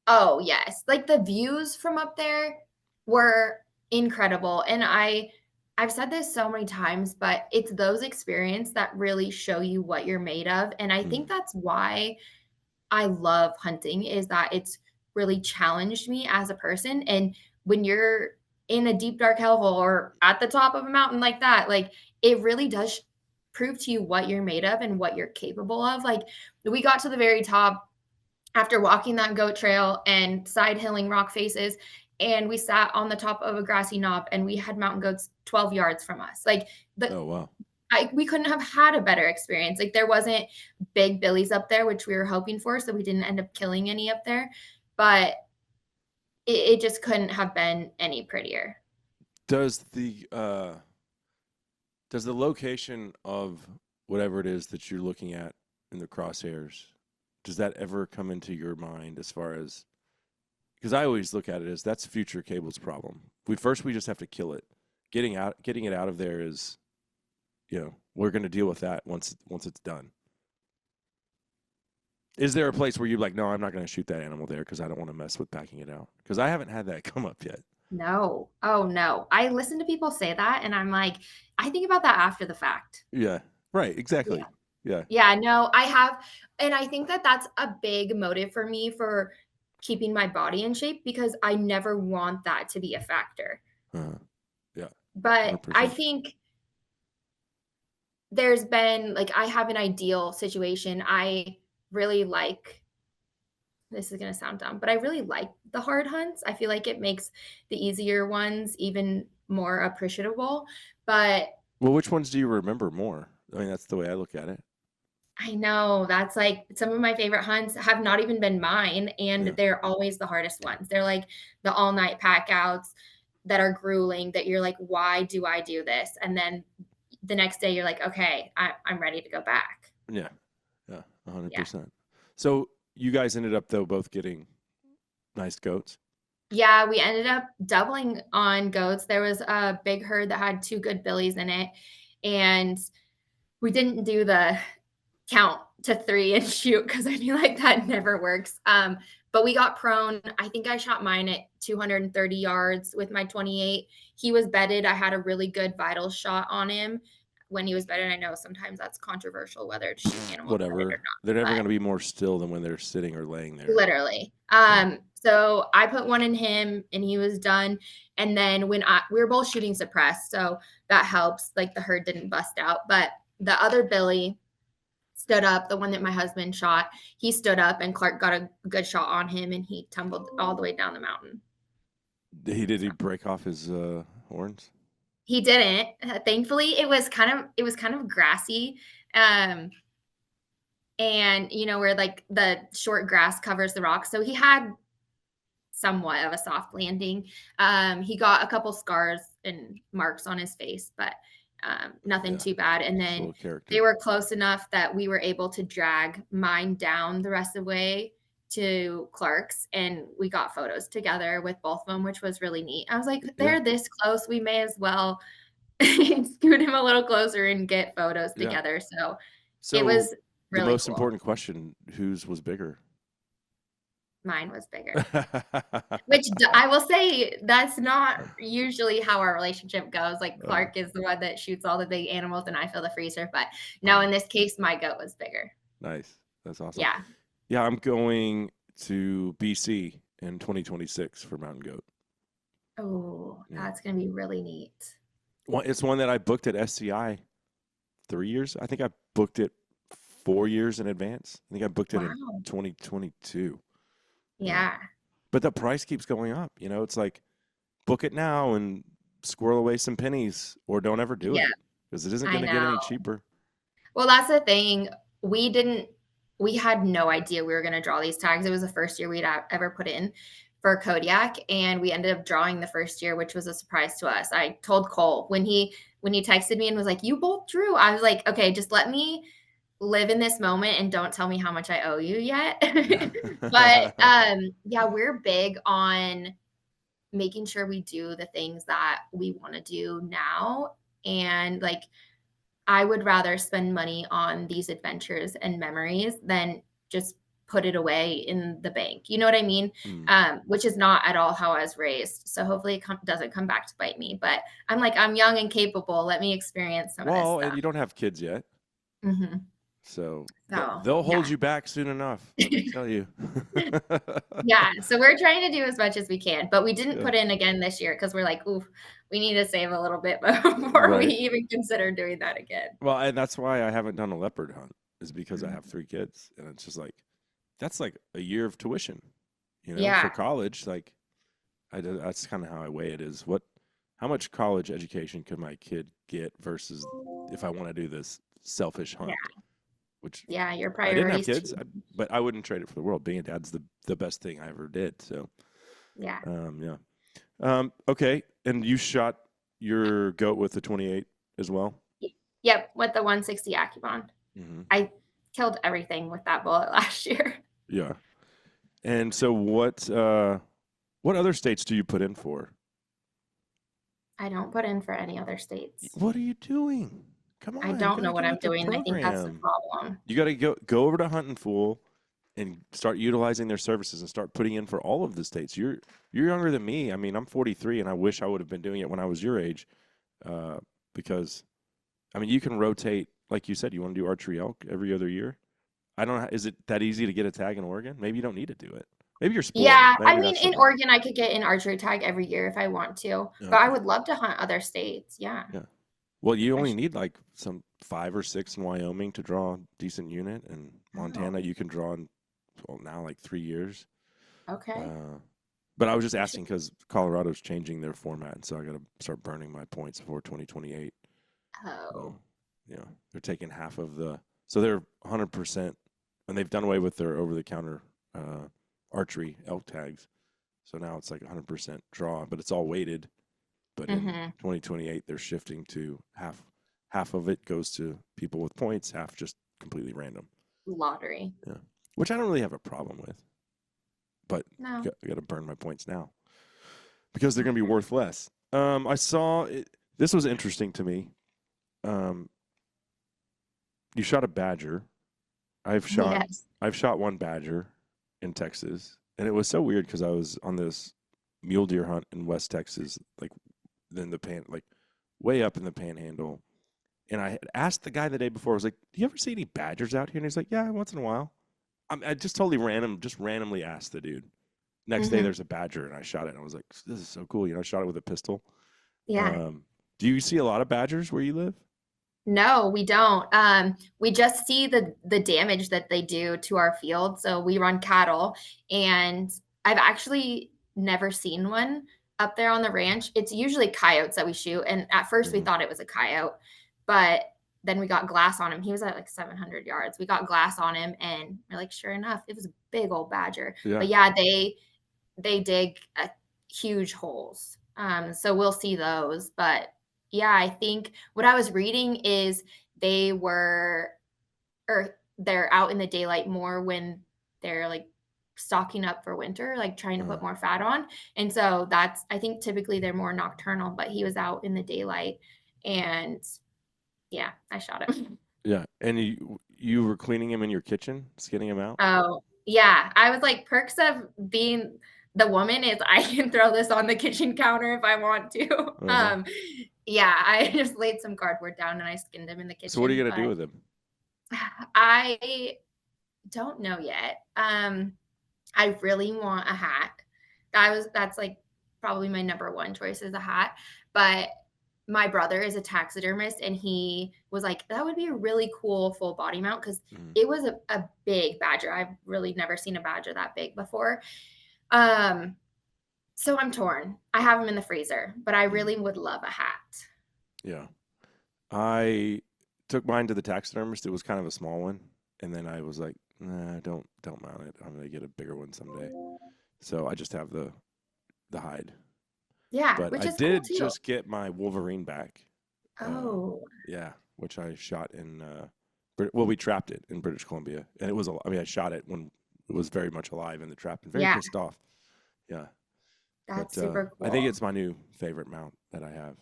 oh, yes. Like the views from up there were incredible. And I've said this so many times, but it's those experiences that really show you what you're made of. And I Mm. think that's why I love hunting is that it's really challenged me as a person. And when you're in a deep dark hellhole or at the top of a mountain like that, like it really does prove to you what you're made of and what you're capable of. Like we got to the very top after walking that goat trail and side hilling rock faces, and we sat on the top of a grassy knob and we had mountain goats 12 yards from us. Like the Oh wow. we couldn't have had a better experience. Like there wasn't big billies up there, which we were hoping for, so we didn't end up killing any up there. But it just couldn't have been any prettier. Does the location of whatever it is that you're looking at in the crosshairs, does that ever come into your mind as far as, because I always look at it as that's future cable's problem. We just have to kill it. Getting it out of there is, we're going to deal with that once it's done. Is there a place where you're like, no, I'm not going to shoot that animal there because I don't want to mess with packing it out? Because I haven't had that come up yet. No. Oh no. I listen to people say that and I'm like, I think about that after the fact. Yeah. Right. Exactly. Yeah. Yeah, no, I have, and I think that that's a big motive for me for keeping my body in shape because I never want that to be a factor. Yeah. But 100%. I think there's been like I have an ideal situation. I really like this is going to sound dumb, but I really like the hard hunts. I feel like it makes the easier ones even more appreciable. But well, which ones do you remember more? I mean, that's the way I look at it. I know that's like some of my favorite hunts have not even been mine, and they're always the hardest ones. They're like the all night pack outs that are grueling that you're like, why do I do this? And then the next day you're like, okay, I'm ready to go back. Yeah. Yeah. 100%. So you guys ended up though both getting nice goats. Yeah, we ended up doubling on goats. There was a big herd that had 2 good billies in it, and we didn't do the count to 3 and shoot because I feel like that never works. But we got prone. I think I shot mine at 230 yards with my 28. He was bedded. I had a really good vital shot on him when he was bedded. I know sometimes that's controversial whether to shoot animals whatever. or not. They're never going to be more still than when they're sitting or laying there. Literally. So I put one in him and he was done. And then when we were both shooting suppressed, so that helps. Like the herd didn't bust out. But the other Billy stood up, the one that my husband shot, he stood up and Clark got a good shot on him and he tumbled all the way down the mountain. Did he break off his horns? He didn't. Thankfully, it was kind of grassy. And where like the short grass covers the rocks. So he had somewhat of a soft landing. He got a couple scars and marks on his face, but nothing too bad. And then they were close enough that we were able to drag mine down the rest of the way to Clark's, and we got photos together with both of them, which was really neat. I was like, they're this close, we may as well scoot him a little closer and get photos together. So it was really the most cool. important question, whose was bigger? Mine was bigger. Which I will say that's not usually how our relationship goes. Like Clark is the one that shoots all the big animals and I fill the freezer. But no, in this case, my goat was bigger. Nice. That's awesome. Yeah. Yeah, I'm going to BC in 2026 for mountain goat. Oh, that's going to be really neat. Well, it's one that I booked at SCI 3 years. I think I booked it 4 years in advance. I think I booked it in 2022. Yeah. But the price keeps going up. It's like book it now and squirrel away some pennies or don't ever do it because it isn't going to get any cheaper. Well, that's the thing. We had no idea we were going to draw these tags. It was the first year we'd ever put in for Kodiak, and we ended up drawing the first year, which was a surprise to us. I told Cole when he texted me and was like, "You both drew." I was like, "Okay, just let me live in this moment and don't tell me how much I owe you yet." But yeah, we're big on making sure we do the things that we want to do now. And like, I would rather spend money on these adventures and memories than just put it away in the bank. You know what I mean? Which is not at all how I was raised. So hopefully it doesn't come back to bite me. But I'm like, I'm young and capable. Let me experience some of this stuff. Well, and you don't have kids yet. Mm-hmm. So they'll hold you back soon enough. Let me tell you. Yeah. So we're trying to do as much as we can, but we didn't put in again this year because we're like, ooh, we need to save a little bit before we even consider doing that again. Well, and that's why I haven't done a leopard hunt is because I have 3 kids, and it's just like that's like a year of tuition, for college. Like that's kind of how I weigh it. Is what how much college education could my kid get versus if I want to do this selfish Yeah. hunt, which Yeah. Your I didn't have priorities kids, too. but I wouldn't trade it for the world. Being a dad's the best thing I ever did. So, Yeah. yeah. Okay. And you shot your goat with the 28 as well? Yep. With the 160 Accubon. Hmm. I killed everything with that bullet last year. Yeah. And so what other states do you put in for? I don't put in for any other states. What are you doing? Come I on, you don't got to know what go I'm with the doing. I think that's the program. problem. You got to go over to Hunt and Fool and start utilizing their services and start putting in for all of the states. You're younger than me. I mean, I'm 43, and I wish I would have been doing it when I was your age, uh, because I mean, you can rotate. Like you said, you want to do archery elk every other year. I don't know. Is it that easy to get a tag in Oregon? Maybe you don't need to do it. Maybe you're spoiled. Yeah, I Maybe mean, that's the in problem. Oregon, I could get an archery tag every year if I want to, but I Okay. would love to hunt other states. Yeah. Yeah. Well, you I only sh- need like some 5 or 6 in Wyoming to draw a decent unit, and Montana oh, you can draw in well now like 3 years. okay. Uh, but I was just I should. asking because Colorado's changing their format, and so I got to start burning my points before 2028. So, Oh. yeah, they're taking half of the. So they're 100%, and they've done away with their over-the-counter archery elk tags. So now it's like 100% draw, but it's all weighted. But in Mm-hmm. 2028, they're shifting to half of it goes to people with points, half just completely random. Lottery. Yeah, which I don't really have a problem with, but No. I got to burn my points now because they're going to be Okay. worth less. I saw it, this was interesting to me. Um, you shot a badger. I've shot Yes. I've shot one badger in Texas, and it was so weird because I was on this mule deer hunt in West Texas, like then like way up in the Panhandle. And I had asked the guy the day before, I was like, "Do you ever see any badgers out here?" And he's like, "Yeah, once in a while." I just totally randomly asked the dude. Next day, Mm-hmm. there's a badger, and I shot it. And I was like, "This is so cool!" I shot it with a pistol. Yeah. Um, do you see a lot of badgers where you live? No, we don't. We just see the damage that they do to our field. So we run cattle, and I've actually never seen one up there on the ranch. It's usually coyotes that we shoot, and at first we Hmm. thought it was a coyote, but then we got glass on him. He was at like 700 yards. We got glass on him, and we're like, sure enough, it was a big old badger. Yeah, But yeah, they dig huge holes. So we'll see those. But yeah, I think what I was reading is they were, or they're out in the daylight more when they're like stocking up for winter, like trying to uh, put more fat on. And so that's, I think typically they're more nocturnal, but he was out in the daylight and yeah, I shot him. yeah. And you were cleaning him in your kitchen, skinning him out. Oh, yeah. I was like, perks of being the woman is I can throw this on the kitchen counter if I want to. Uh huh. Yeah, I just laid some cardboard down and I skinned him in the So what are you kitchen, gonna do but with him? I don't know yet. I really want a hat. That's like probably my number one choice is a hat. But my brother is a taxidermist and he was like, that would be a really cool full body mount because Mhm. it was a big badger. I've really never seen a badger that big before. Um, so I'm torn. I have them in the freezer, but I Mhm. really would love a hat. Yeah. I took mine to the taxidermist. It was kind of a small one, and then I was like, "Nah, don't mount it. I'm gonna get a bigger one someday." So I just have the hide. Yeah, But which I is cool did too. just get my Wolverine back. Uh, Oh, yeah, which I shot in. Well, we trapped it in British Columbia, and it was. I mean, I shot it when it was very much alive in the trap and very yeah, pissed off. Yeah, that's but super I think cool. it's my new favorite mount that I have.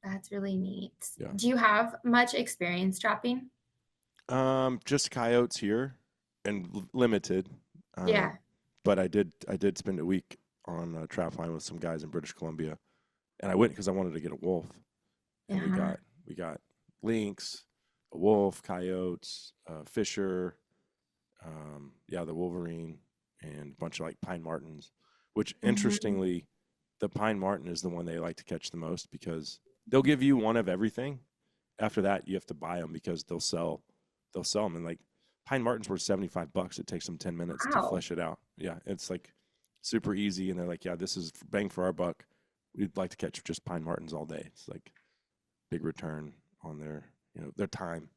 That's really neat. Yeah. Do you have much experience trapping? Just coyotes here, and limited. Yeah. But I did spend a week on a trap line with some guys in British Columbia, and I went because I wanted to get a wolf, and we Uh-huh. got lynx, a wolf, coyotes, fisher, yeah, the wolverine, and a bunch of like pine martens. Which Mhm. interestingly, the pine marten is the one they like to catch the most because they'll give you one of everything. After that, you have to buy them because they'll sell them and like pine martens were $75. It takes them 10 minutes to Wow. flesh it out. Yeah, it's like super easy, and they're like, yeah, this is bang for our buck. we'd like to catch just pine martens all day. It's like big return on their time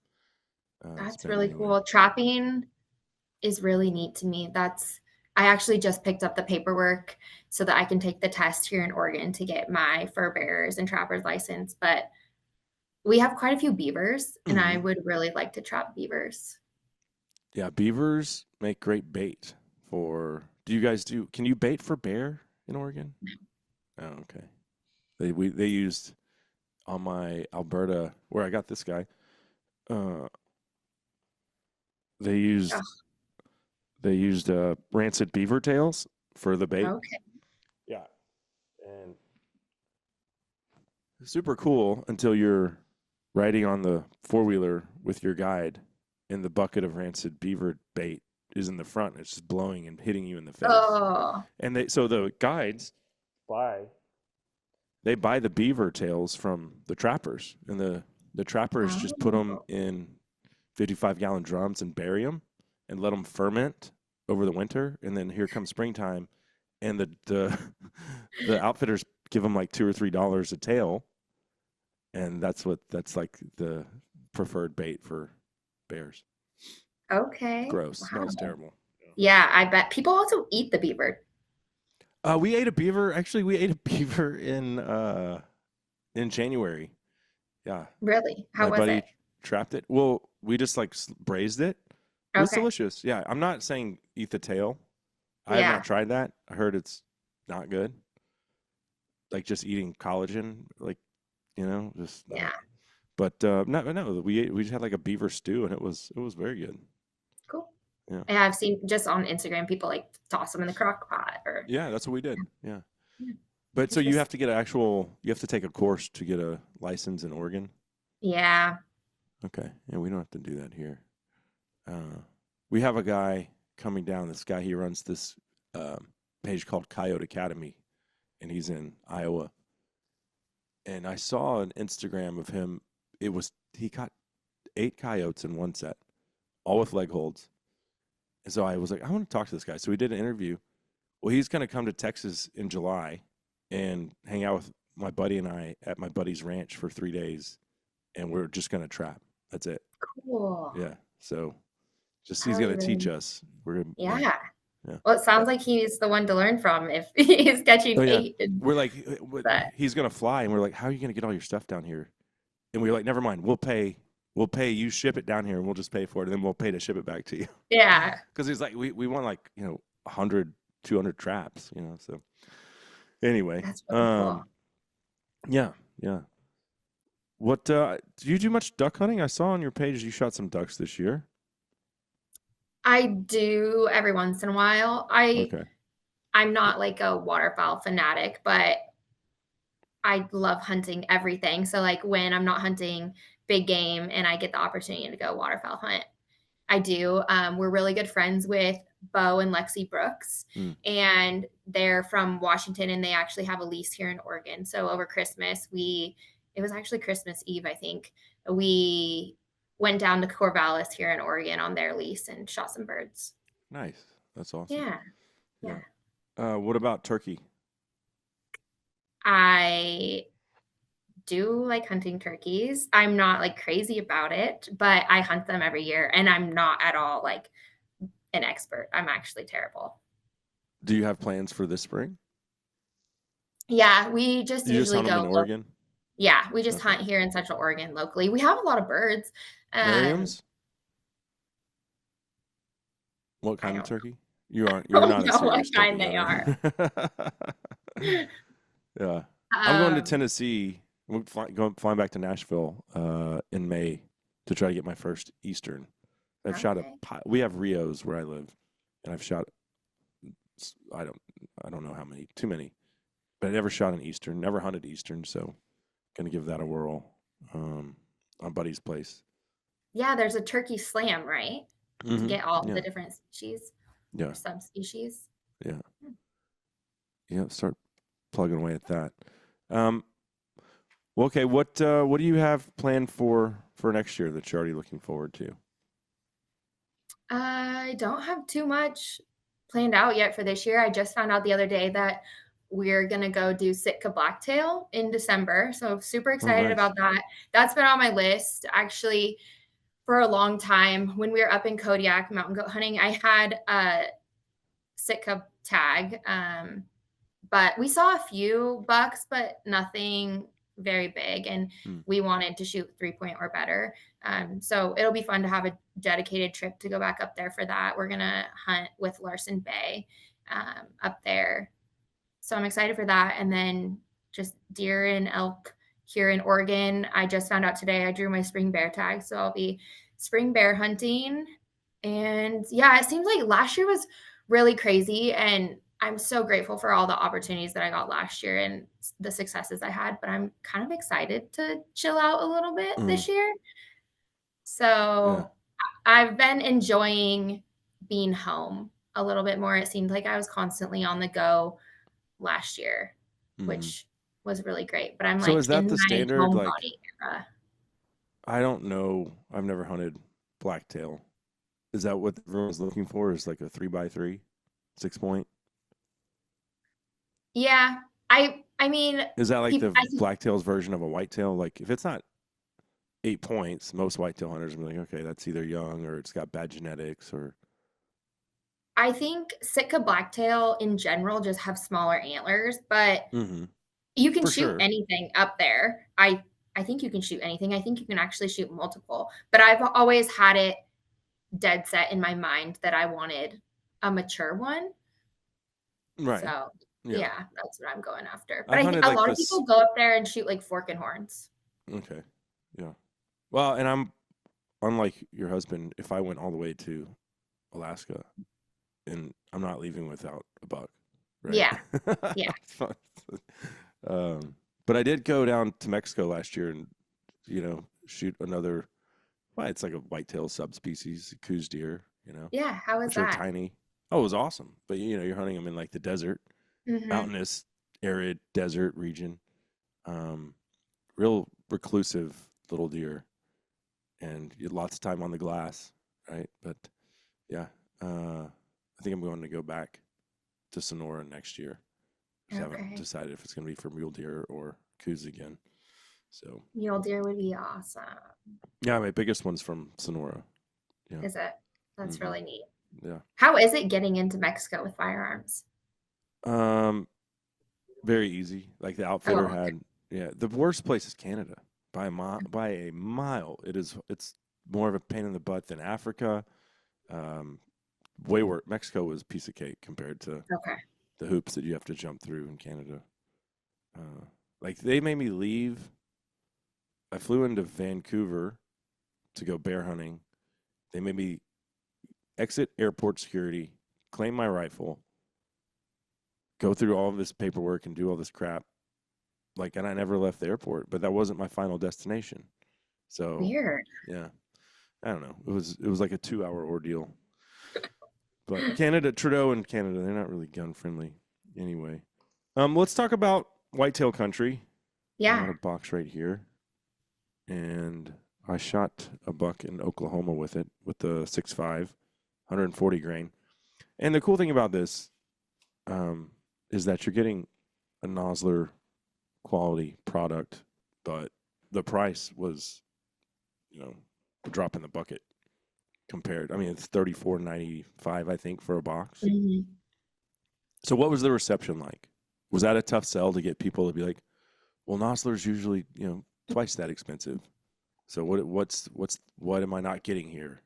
That's spent really anyway. cool. Trapping is really neat to me. I actually just picked up the paperwork so that I can take the test here in Oregon to get my fur bearers and trappers license. But we have quite a few beavers, and I Mm-hmm. would really like to trap beavers. Yeah, beavers make great bait for. Do you guys do? Can you bait for bear in Oregon? Oh, okay. They used on my Alberta where I got this guy. Uh, they Oh, used they used rancid beaver tails for the bait. okay. Yeah, and super cool until you're riding on the four-wheeler with your guide, and the bucket of rancid beaver bait is in the front. It's just blowing and hitting you in the face. Oh, And so the guides buy they buy the beaver tails from the trappers, and the trappers just put them oh, in 55-gallon drums and bury them and let them ferment over the winter. And then here comes springtime, and the the outfitters give them like $2 or $3 a tail, and that's like the preferred bait for bears. okay. Gross, smells Wow. terrible. Yeah, I bet people also eat the beaver. We ate a beaver. Actually, we ate a beaver in January. Yeah, Really? How my was it? buddy trapped it. Well, we just like braised it. It was Okay. delicious. Yeah, I'm not saying eat the tail. I have not Yeah. tried that. I heard it's not good. Like just eating collagen, like just not. Yeah. But no, we just had like a beaver stew, and it was very good. Cool. Yeah, Yeah, I've seen just on Instagram people like toss them in the crock pot or yeah, that's what we did. Yeah, yeah. but so you have Interesting. to you have to take a course to get a license in Oregon. Yeah. Okay, yeah, we don't have to do that here. We have a guy coming down. This guy, he runs this page called Coyote Academy, and he's in Iowa. And I saw an Instagram of him. He caught 8 coyotes in one set, all with leg holds. And so I was like, I want to talk to this guy. So we did an interview. Well, he's going to come to Texas in July and hang out with my buddy and I at my buddy's ranch for 3 days, and we're just going to trap. That's it. Cool. Yeah. So just I he's would going to teach really, us. We're gonna, yeah, yeah. yeah. Well, it Uh, sounds like he's the one to learn from if he's oh catching yeah, eight in we're like, that. he's going to fly, and we're like, how are you going to get all your stuff down here? And we were like, never mind, we'll pay. We'll pay. You ship it down here, and we'll just pay for it, and then we'll pay to ship it back to you. Yeah. Because he's like, we want like 100, 200 traps. So anyway, That's really cool. yeah, yeah. What do you do much duck hunting? I saw on your page you shot some ducks this year. I do every once in a while. Okay. I'm not like a waterfowl fanatic, but I love hunting everything. So like when I'm not hunting big game and I get the opportunity to go waterfowl hunt, I do. We're really good friends with Bo and Lexi Brooks, Mm, and they're from Washington, and they actually have a lease here in Oregon. So over Christmas, it was actually Christmas Eve, I think, we went down to Corvallis here in Oregon on their lease and shot some birds. nice. That's awesome. Yeah, Yeah. yeah. What about turkey? I do like hunting turkeys. I'm not like crazy about it, but I hunt them every year, and I'm not at all like an expert. I'm actually terrible. Do you have plans for this spring? Yeah, we just You just usually hunt them in go Oregon? yeah, we just Okay. hunt here in Central Oregon locally. We have a lot of birds. Um, Merriam's? What I kind of don't turkey? You're don't not a know what serious turkey kind they are. hunter. Yeah. I'm going to Um, Tennessee. We're flying back to Nashville in May to try to get my first Eastern. I've shot okay. we have Rios where I live, and I've shot I don't know how many, too many, but I never shot an Eastern, never hunted Eastern, so gonna give that a whirl on Buddy's place. Yeah, there's a turkey slam, right? To Mm-hmm. get all the Yeah, different species yeah, or subspecies. yeah, Hmm. yeah. Start plugging away at that. Um, well, okay. What do you have planned for next year that you're already looking forward to? I don't have too much planned out yet for this year. I just found out the other day that we're going to go do Sitka Blacktail in December. So super Oh, excited nice. about that. That's been on my list actually for a long time. When we were up in Kodiak mountain goat hunting, I had a Sitka tag. But we saw a few bucks, but nothing very big. And Hmm. we wanted to shoot 3-point or better. So it'll be fun to have a dedicated trip to go back up there for that. We're going to hunt with Larson Bay up there. So I'm excited for that. And then just deer and elk here in Oregon. I just found out today I drew my spring bear tag. So I'll be spring bear hunting. And yeah, it seems like last year was really crazy. And I'm so grateful for all the opportunities that I got last year and the successes I had. But I'm kind of excited to chill out a little bit Mm, this year. yeah. So I've been enjoying being home a little bit more. It seemed like I was constantly on the go last year, Hmm. which was really great. But I'm So like is that in the my standard? Like, homebody era. I don't know. I've never hunted blacktail. Is that what everyone's looking for? Is like a 3x3, 6-point? Yeah, I mean, Is that like people. the blacktail's version of a whitetail? Like, if it's not 8 points, most whitetail hunters will be like, okay, that's either young or it's got bad genetics or. I think Sitka blacktail in general just have smaller antlers, but Hmm. you can For shoot sure. anything up there. I think you can shoot anything. I think you can actually shoot multiple. But I've always had it dead set in my mind that I wanted a mature one. Right. So Yeah. yeah, that's what I'm going after. But I've I think hunted a like lot of this. people go up there and shoot like fork and horns. Okay. Yeah. Well, and I'm unlike your husband. If I went all the way to Alaska, and I'm not leaving without a buck, right? Yeah, yeah. um, but I did go down to Mexico last year and shoot another. Well, it's like a whitetail subspecies, Coues deer, Yeah, how was which are that? tiny. Oh, it was awesome. But you're hunting them in like the desert, Mhm. mountainous, arid desert region. Um, Real reclusive little deer, and you had lots of time on the glass, right? But yeah, I think I'm going to go back to Sonora next year. Just haven't Okay. decided if it's going to be for mule deer or coos again. So Mule deer would be awesome. yeah, my biggest one's from Sonora. Yeah. Is it? That's Hmm. really neat. Yeah. How is it getting into Mexico with firearms? Um, Very easy. Like the outfitter Oh, okay. had. Yeah. The worst place is Canada by a mile. By a mile, it's more of a pain in the butt than Africa. Um, Way worse. Mexico was a piece of cake compared to Okay. the hoops that you have to jump through in Canada. Like they made me leave. I flew into Vancouver to go bear hunting. They made me exit airport security, claim my rifle, go through all of this paperwork and do all this crap. Like, and I never left the airport, but that wasn't my final destination. So, Weird. yeah, I don't know. It was like a 2-hour ordeal. But Canada, Trudeau and Canada, they're not really gun friendly anyway. Let's talk about Whitetail Country. I got Yeah. a box right here, and I shot a buck in Oklahoma with it with the 6.5, 140 grain. And the cool thing about this is that you're getting a Nosler quality product, but the price was, a drop in the bucket compared. I mean, it's $34.95, I think, for a box. Mhm. So, what was the reception like? Was that a tough sell to get people to be like, "Well, Nosler's usually, twice that expensive. So what am I not getting here?"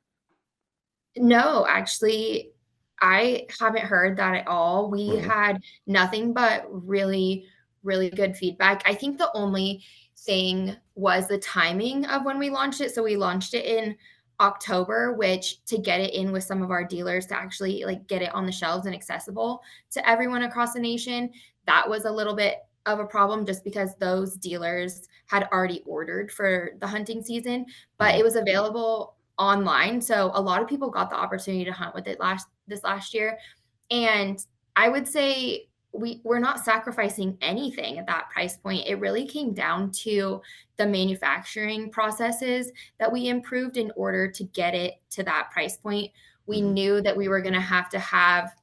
No, actually, I haven't heard that at all. We Uh-huh. had nothing but really, really good feedback. I think the only thing was the timing of when we launched it. So we launched it in October, which to get it in with some of our dealers to actually like get it on the shelves and accessible to everyone across the nation, that was a little bit of a problem just because those dealers had already ordered for the hunting season, but Hmm. it was available online. So a lot of people got the opportunity to hunt with it this last year. And I would say we're not sacrificing anything at that price point. It really came down to the manufacturing processes that we improved in order to get it to that price point. We Hmm. knew that we were going to have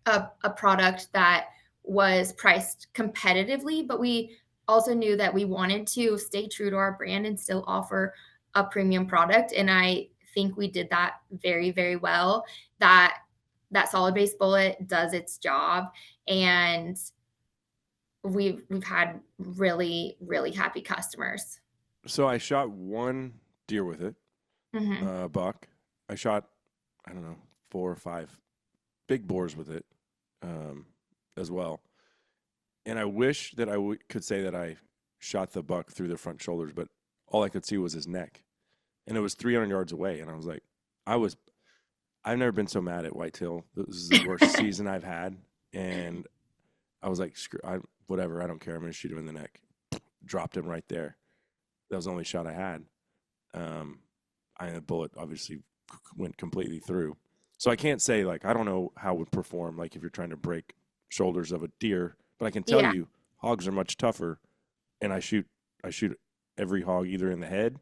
a product that was priced competitively, but we also knew that we wanted to stay true to our brand and still offer a premium product. And I think we did that very, very well. That solid base bullet does its job, and we've had really, really happy customers. So I shot one deer with it, Hmm. buck. I shot, I don't know, 4 or 5 big boars with it, as well. And I wish that I could say that I shot the buck through the front shoulders, but all I could see was his neck, and it was 300 yards away. And I was like, I was, I've never been so mad at whitetail. This is the worst season I've had, and I was like, screw, whatever, I don't care. I'm gonna shoot him in the neck. Dropped him right there. That was the only shot I had. Um, the bullet obviously went completely through. So I can't say, like, I don't know how it would perform, like, if you're trying to break shoulders of a deer, but I can tell Yeah, you hogs are much tougher, and I shoot every hog either in the head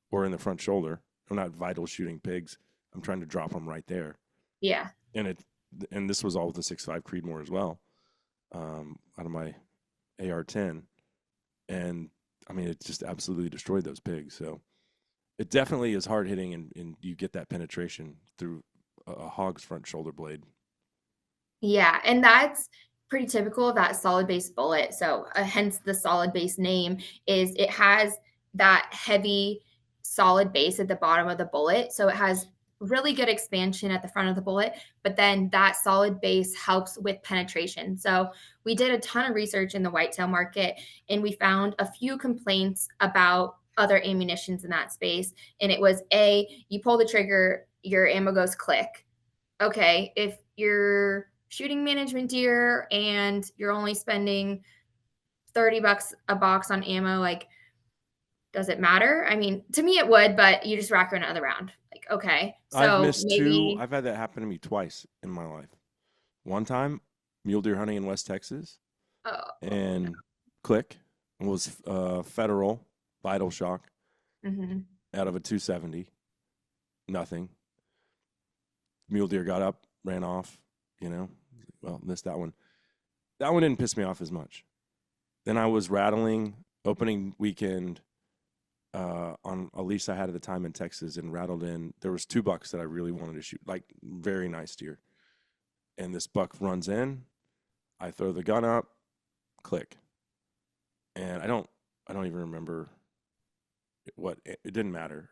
or in the front shoulder. I'm not vital shooting pigs. I'm trying to drop them right there. yeah. And this was all with the 6.5 Creedmoor as well, out of my AR-10, and I mean, it just absolutely destroyed those pigs. So it definitely is hard hitting, and you get that penetration through a hog's front shoulder blade. Yeah, and that's pretty typical of that solid base bullet. So, hence the solid base name is it has that heavy solid base at the bottom of the bullet. So it has really good expansion at the front of the bullet, but then that solid base helps with penetration. So we did a ton of research in the whitetail market, and we found a few complaints about other ammunitions in that space. And it was you pull the trigger, your ammo goes click. Okay, if you're shooting management deer and you're only spending $30 a box on ammo, like, does it matter? I mean, to me it would, but you just rack another round. Like, okay, I've so missed two. maybe, I've had that happen to me twice in my life. One time, mule deer hunting in West Texas, oh, and click was federal vital shock mhm. out of a 270. Nothing. Mule deer got up, ran off. You know, well, missed that one. That one didn't piss me off as much. Then I was rattling opening weekend, on a lease I had at the time in Texas, and rattled in. There was 2 bucks that I really wanted to shoot, like very nice deer. And this buck runs in. I throw the gun up, click, and I don't even remember what. It didn't matter.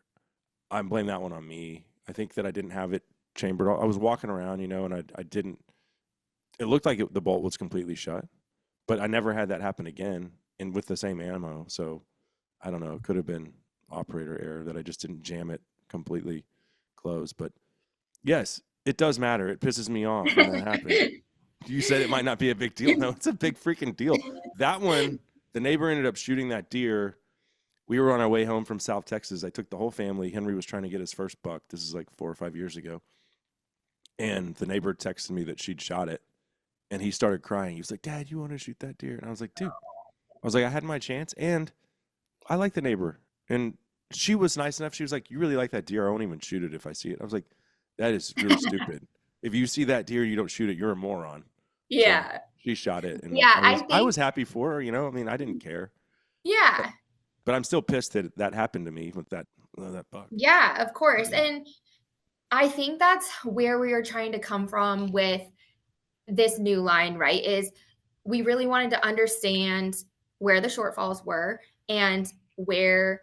I blame that one on me. I think that I didn't have it chambered. I was walking around, and I didn't. It looked like the bolt was completely shut, but I never had that happen again, and with the same ammo. So I don't know. It could have been operator error that I just didn't jam it completely closed. But yes, it does matter. It pisses me off when that happens. You said it might not be a big deal. No, it's a big freaking deal. That one, the neighbor ended up shooting that deer. We were on our way home from South Texas. I took the whole family. Henry was trying to get his first buck. This is like 4 or 5 years ago. And the neighbor texted me that she'd shot it. And he started crying. He was like, Dad, you want to shoot that deer? And I was like, dude, I had my chance. And I like the neighbor. And she was nice enough. She was like, you really like that deer? I won't even shoot it if I see it. I was like, that is really stupid. If you see that deer, you don't shoot it. You're a moron. So Yeah. she shot it, and Yeah, I I was I think was happy for her. I mean, I didn't care, but yeah. I'm still pissed that that happened to me with that buck. Yeah, of course, and I think that's where we are trying to come from with this new line, right? Is we really wanted to understand where the shortfalls were and where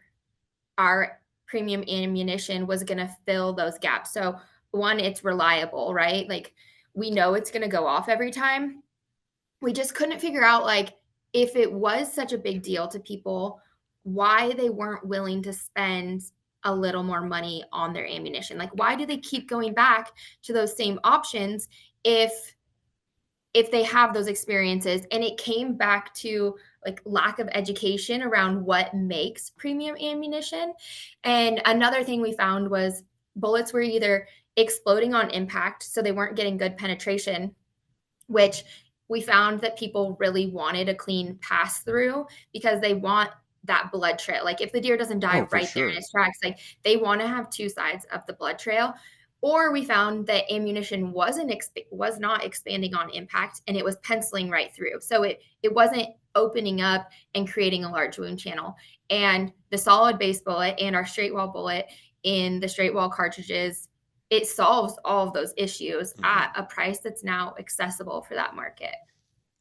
our premium ammunition was going to fill those gaps. So, one, it's reliable, right? Like, we know it's going to go off every time. We just couldn't figure out, like, if it was such a big deal to people, why they weren't willing to spend a little more money on their ammunition. Like, why do they keep going back to those same options if they have those experiences? And it came back to, like, lack of education around what makes premium ammunition. And another thing we found was bullets were either exploding on impact, so they weren't getting good penetration, which we found that people really wanted a clean pass through because they want that blood trail. Like, if the deer doesn't die Oh, for right there in sure. his tracks, like, they want to have two sides of the blood trail. or we found that ammunition was not expanding on impact, and it was penciling right through. So it wasn't opening up and creating a large wound channel. And the solid base bullet and our straight wall bullet in the straight wall cartridges, it solves all of those issues Hmm. at a price that's now accessible for that market.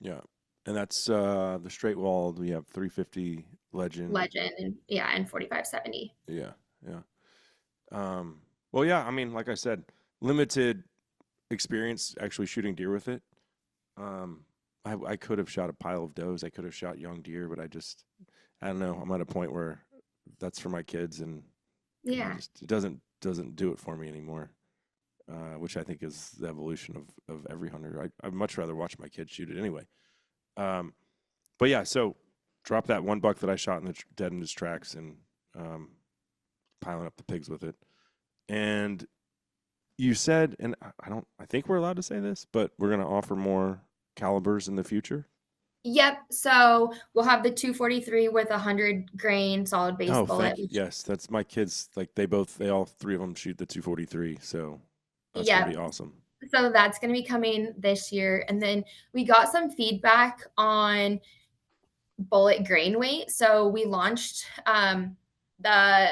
Yeah. And that's the straight wall. We have 350 Legend. Legend and yeah, and 4570. Yeah. Yeah. Well, yeah, I mean, like I said, limited experience actually shooting deer with it. Um, I could have shot a pile of does. I could have shot young deer, but I don't know. I'm at a point where that's for my kids, and Yeah. it doesn't do it for me anymore. Which I think is the evolution of every hunter. I'd much rather watch my kids shoot it anyway. Um, but yeah, so drop that one buck that I shot in dead in his tracks, and um, piling up the pigs with it. And you said, and I think we're allowed to say this, but we're going to offer more calibers in the future. Yep. So we'll have the 243 with 100 grain solid base Oh, bullet. thank you. Which, Yes, that's my kids. Like they all three of them shoot the 243. So that's going to be yep. awesome. So that's going to be coming this year. And then we got some feedback on bullet grain weight. So we launched the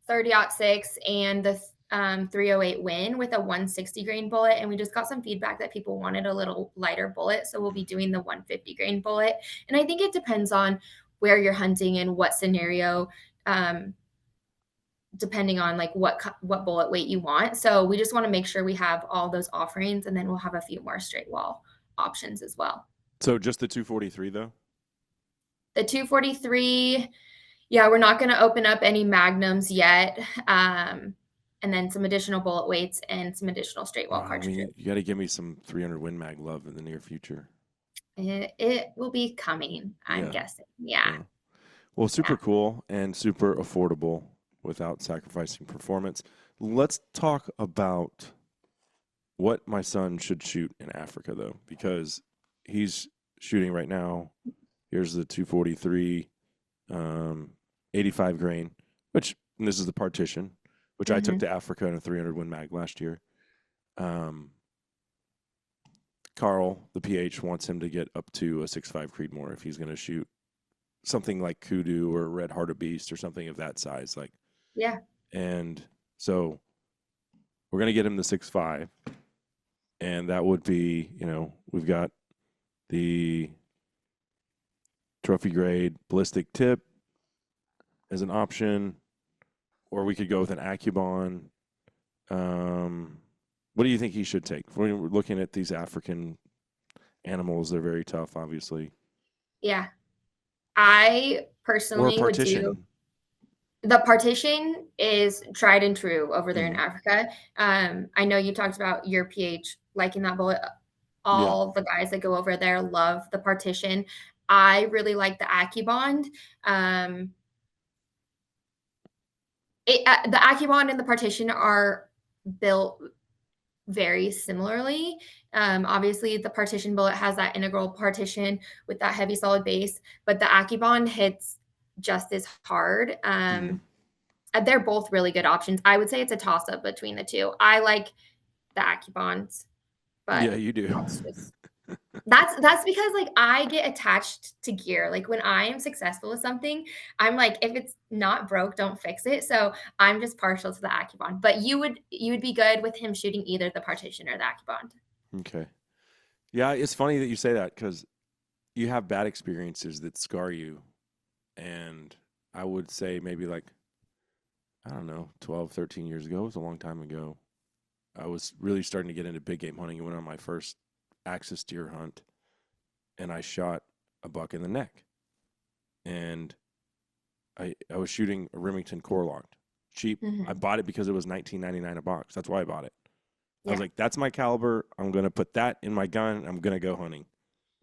30-06 and the 308 Win with a 160 grain bullet, and we just got some feedback that people wanted a little lighter bullet, so we'll be doing the 150 grain bullet. And I think it depends on where you're hunting and what scenario, depending on like what bullet weight you want. So we just want to make sure we have all those offerings, and then we'll have a few more straight wall options as well. So just the 243 though. The 243, yeah, we're not going to open up any magnums yet. And then some additional bullet weights and some additional straight wall I cartridges. mean, you got to give me some 300 Win Mag love in the near future. It will be coming, I'm guessing. Yeah. Yeah. Well, super cool and super affordable without sacrificing performance. Let's talk about what my son should shoot in Africa, though, because he's shooting right now. Here's the 243, 85 grain, and this is the partition, which I took to Africa in a 300 Win Mag last year. Carl, the PH, wants him to get up to a 6.5 Creedmoor if he's going to shoot something like Kudu or Red Hearted Beast or something of that size. Like, yeah. And so we're going to get him the 6.5. And that would be, we've got the trophy grade ballistic tip as an option, or we could go with an Accubon. What do you think he should take? We're looking at these African animals. They're very tough, obviously. Yeah. I personally would do the partition is tried and true over there in Africa. I know you talked about your PH liking that bullet. All the guys that go over there love the partition. I really like the Accubond. The Accubond and the partition are built very similarly. Obviously, the partition bullet has that integral partition with that heavy solid base, but the Accubond hits just as hard. They're both really good options. I would say it's a toss-up between the two. I like the Accubons, but yeah, you do. That's because like I get attached to gear. Like when I am successful with something, I'm like, if it's not broke, don't fix it. So I'm just partial to the Accubon. But you would be good with him shooting either the partition or the Accubon. Okay. Yeah, it's funny that you say that because you have bad experiences that scar you. And I would say maybe like, I don't know, 12, 13 years ago. It was a long time ago. I was really starting to get into big game hunting and went on my first axis deer hunt, and I shot a buck in the neck. And I was shooting a Remington core locked, cheap. I bought it because it was $19.99 a box. That's why I bought it. I was like, that's my caliber. I'm going to put that in my gun. I'm going to go hunting.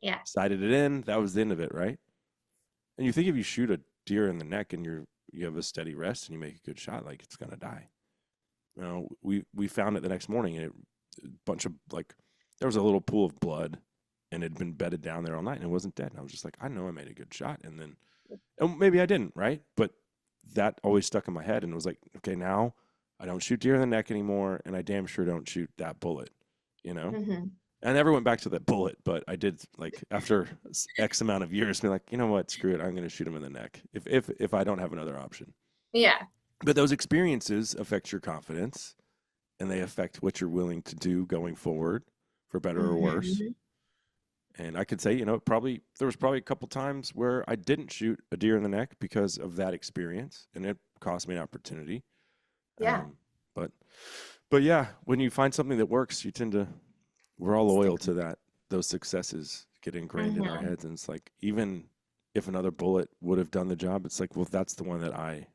Yeah. Sighted it in. That was the end of it, right? And you think if you shoot a deer in the neck and you have a steady rest and you make a good shot, like it's going to die. We found it the next morning, and a bunch of there was a little pool of blood, and it had been bedded down there all night, and it wasn't dead. And I was just like, I know I made a good shot, and then maybe I didn't, right? But that always stuck in my head, and it was like, okay, now I don't shoot deer in the neck anymore, and I damn sure don't shoot that bullet, you know? Hmm. I never went back to that bullet, but I did, like, after X amount of years, be like, you know what, screw it, I'm going to shoot him in the neck if I don't have another option. Yeah. But those experiences affect your confidence, and they affect what you're willing to do going forward, for better or worse. Hmm. And I could say, probably there was probably a couple times where I didn't shoot a deer in the neck because of that experience, and it cost me an opportunity. Yeah. Um, but but yeah, when you find something that works, we're all Stick. loyal to that. Those successes get ingrained in our Hmm. heads, and it's like, even if another bullet would have done the job, it's like, well, that's the one that I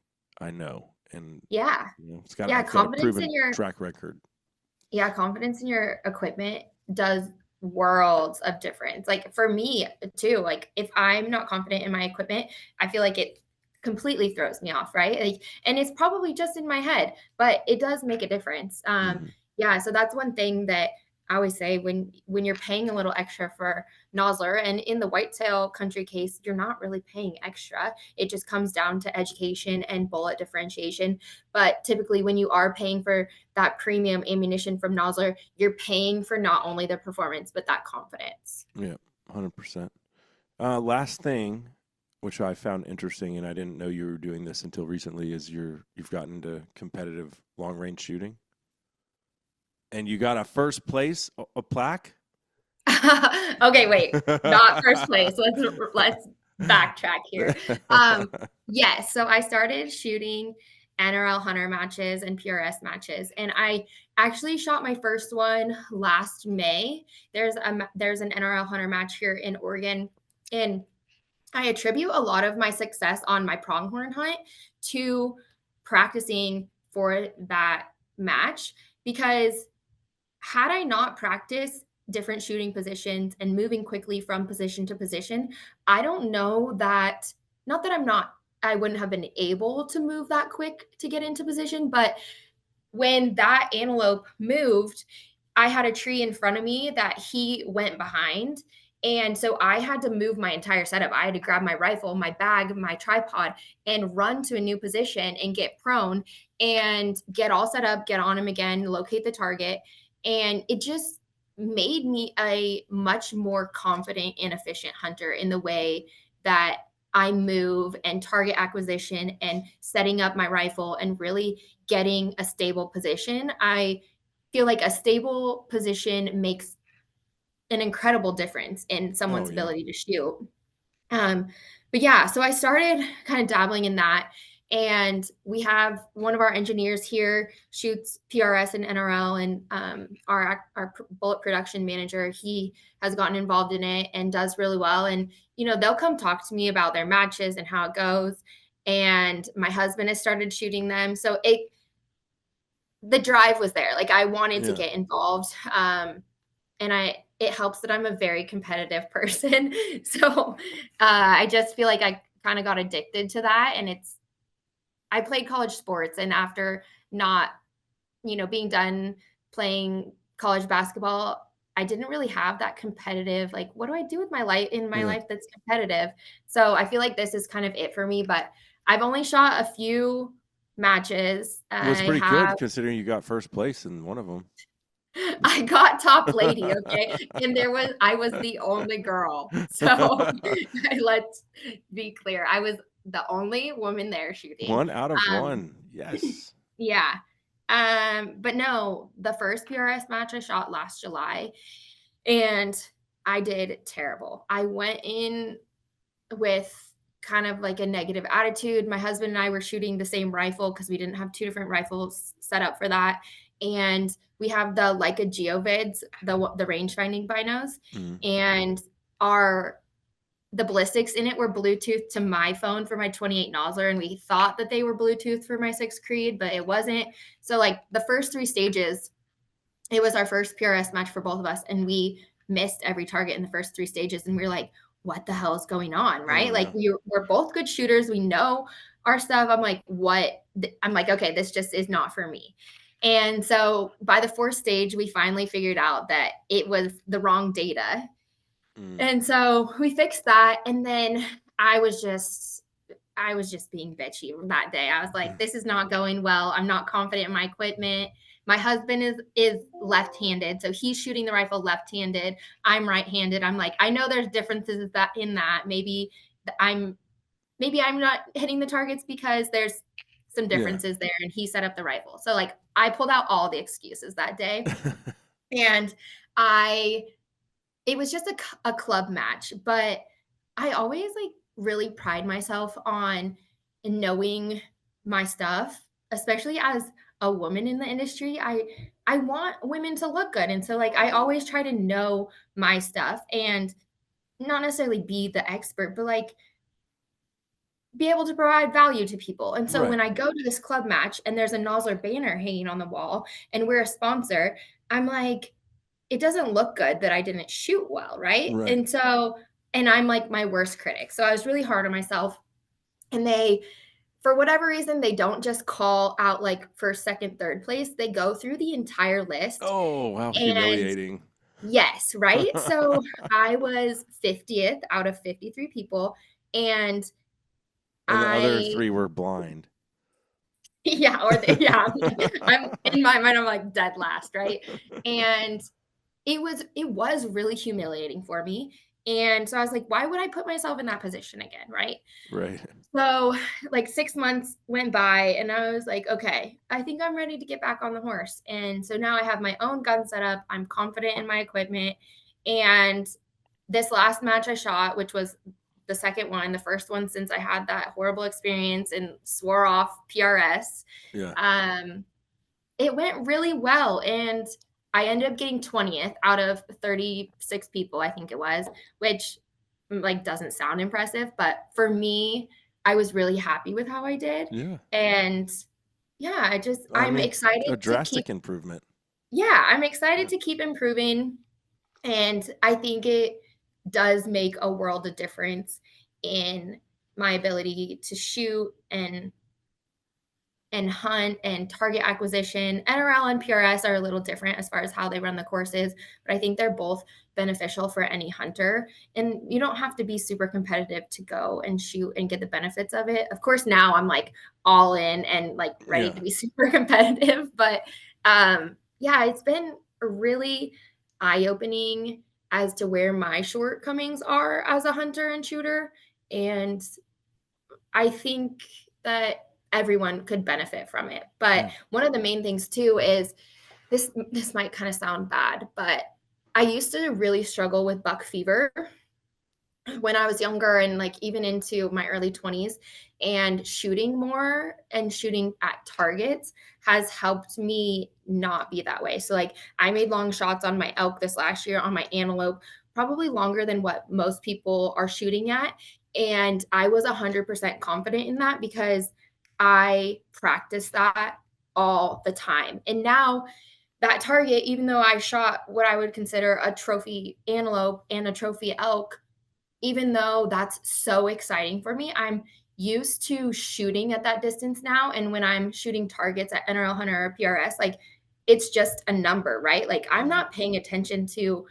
know, and Yeah. Yeah. I've got a proven track record. Confidence in your equipment does worlds of difference. Like for me too, like if I'm not confident in my equipment, I feel like it completely throws me off, right? Like, and it's probably just in my head, but it does make a difference. Hmm. Yeah, so that's one thing that I always say when you're paying a little extra for Nosler, and in the whitetail country case, you're not really paying extra. It just comes down to education and bullet differentiation. But typically, when you are paying for that premium ammunition from Nosler, you're paying for not only the performance, but that confidence. Yeah, 100%. Last thing, which I found interesting, and I didn't know you were doing this until recently, is you've gotten into competitive long range shooting, and you got a first place a plaque. Okay, wait, not first place. Let's backtrack here. Yes, so I started shooting NRL hunter matches and PRS matches, and I actually shot my first one last May. There's an NRL hunter match here in Oregon, and I attribute a lot of my success on my pronghorn hunt to practicing for that match, because had I not practiced different shooting positions and moving quickly from position to position, I don't know that, not that I wouldn't have been able to move that quick to get into position, but when that antelope moved, I had a tree in front of me that he went behind. And so I had to move my entire setup. I had to grab my rifle, my bag, my tripod, and run to a new position and get prone and get all set up, get on him again, locate the target. And it just made me a much more confident and efficient hunter in the way that I move and target acquisition and setting up my rifle and really getting a stable position. I feel like a stable position makes an incredible difference in Oh someone's yeah. ability to shoot. Um, but yeah, so I started kind of dabbling in that. And we have one of our engineers here shoots PRS and NRL, and our bullet production manager, he has gotten involved in it and does really well. And they'll come talk to me about their matches and how it goes. And my husband has started shooting them, so the drive was there. Like I wanted to Yeah. get involved. And it helps that I'm a very competitive person. So I just feel like I kind of got addicted to that. And I played college sports, and after not, being done playing college basketball, I didn't really have that competitive, like, what do I do with my life in my Yeah. life that's competitive? So I feel like this is kind of it for me, but I've only shot a few matches. Well, it's I pretty good have considering you got first place in one of them. I got top lady, okay? And I was the only girl. So let's be clear. I was the only woman there shooting. 1 out of 1. Um, Yes. yeah. But no, the first PRS match I shot last July, and I did terrible. I went in with kind of like a negative attitude. My husband and I were shooting the same rifle because we didn't have two different rifles set up for that. And we have the Leica Geovids, the range finding binos, Mm. and our the ballistics in it were Bluetooth to my phone for my 28 Nosler, and we thought that they were Bluetooth for my 6 Creed, but it wasn't. So like the first 3 stages, it was our first PRS match for both of us, and we missed every target in the first 3 stages, and we were like, what the hell is going on, Oh right? Like yeah. we're both good shooters, we know our stuff. I'm like, what? I'm like, okay, this just is not for me. And so by the 4th stage, we finally figured out that it was the wrong data. Mm. And so we fixed that, and then I was just I was just being bitchy that day. I was like, this is not going well. I'm not confident in my equipment. My husband is left-handed, so he's shooting the rifle left-handed. I'm right-handed. I'm like, I know there's differences that in that. I'm maybe I'm not hitting the targets because there's some Yeah. differences there and he set up the rifle. So like I pulled out all the excuses that day. And I it was just a club match, but I always like really pride myself on knowing my stuff, especially as a woman in the industry. I want women to look good. And so like I always try to know my stuff and not necessarily be the expert, but like be able to provide value to people. And so Right. when I go to this club match and there's a Nosler banner hanging on the wall and we're a sponsor, I'm like, it doesn't look good that I didn't shoot well, right? Right. And I'm like my worst critic. So I was really hard on myself. And they, for whatever reason, they don't just call out like first, second, third place. They go through the entire list. Oh, how And humiliating. yes, right? So I was 50th out of 53 people. And And the other I 3 were blind. yeah, yeah, I'm in my mind, I'm like dead last, right? And it was really humiliating for me. And so I was like, why would I put myself in that position again, right? Right. So like 6 months went by and I was like, okay, I think I'm ready to get back on the horse. And so now I have my own gun set up. I'm confident in my equipment. And this last match I shot, which was the second one, the first one since I had that horrible experience and swore off PRS. Yeah. Um, it went really well. And I ended up getting 20th out of 36 people, I think it was, which like doesn't sound impressive, but for me, I was really happy with how I did. Yeah. And yeah, I I'm mean, a excited to keep, drastic improvement. yeah, I'm excited Yeah. to keep improving. And I think it does make a world of difference in my ability to shoot and hunt and target acquisition. NRL and PRS are a little different as far as how they run the courses, but I think they're both beneficial for any hunter. And you don't have to be super competitive to go and shoot and get the benefits of it. Of course, now I'm like all in and like ready Yeah. to be super competitive, but yeah, it's been really eye-opening as to where my shortcomings are as a hunter and shooter. And I think that everyone could benefit from it. But Yeah. one of the main things too is this might kind of sound bad, but I used to really struggle with buck fever when I was younger and like even into my early 20s, and shooting more and shooting at targets has helped me not be that way. So like I made long shots on my elk this last year, on my antelope, probably longer than what most people are shooting at. And I was 100% confident in that because I practiced that all the time. And now that target, even though I shot what I would consider a trophy antelope and a trophy elk, even though that's so exciting for me, I'm used to shooting at that distance now. And when I'm shooting targets at NRL Hunter or PRS, like it's just a number, right? Like I'm Mhm. not paying attention to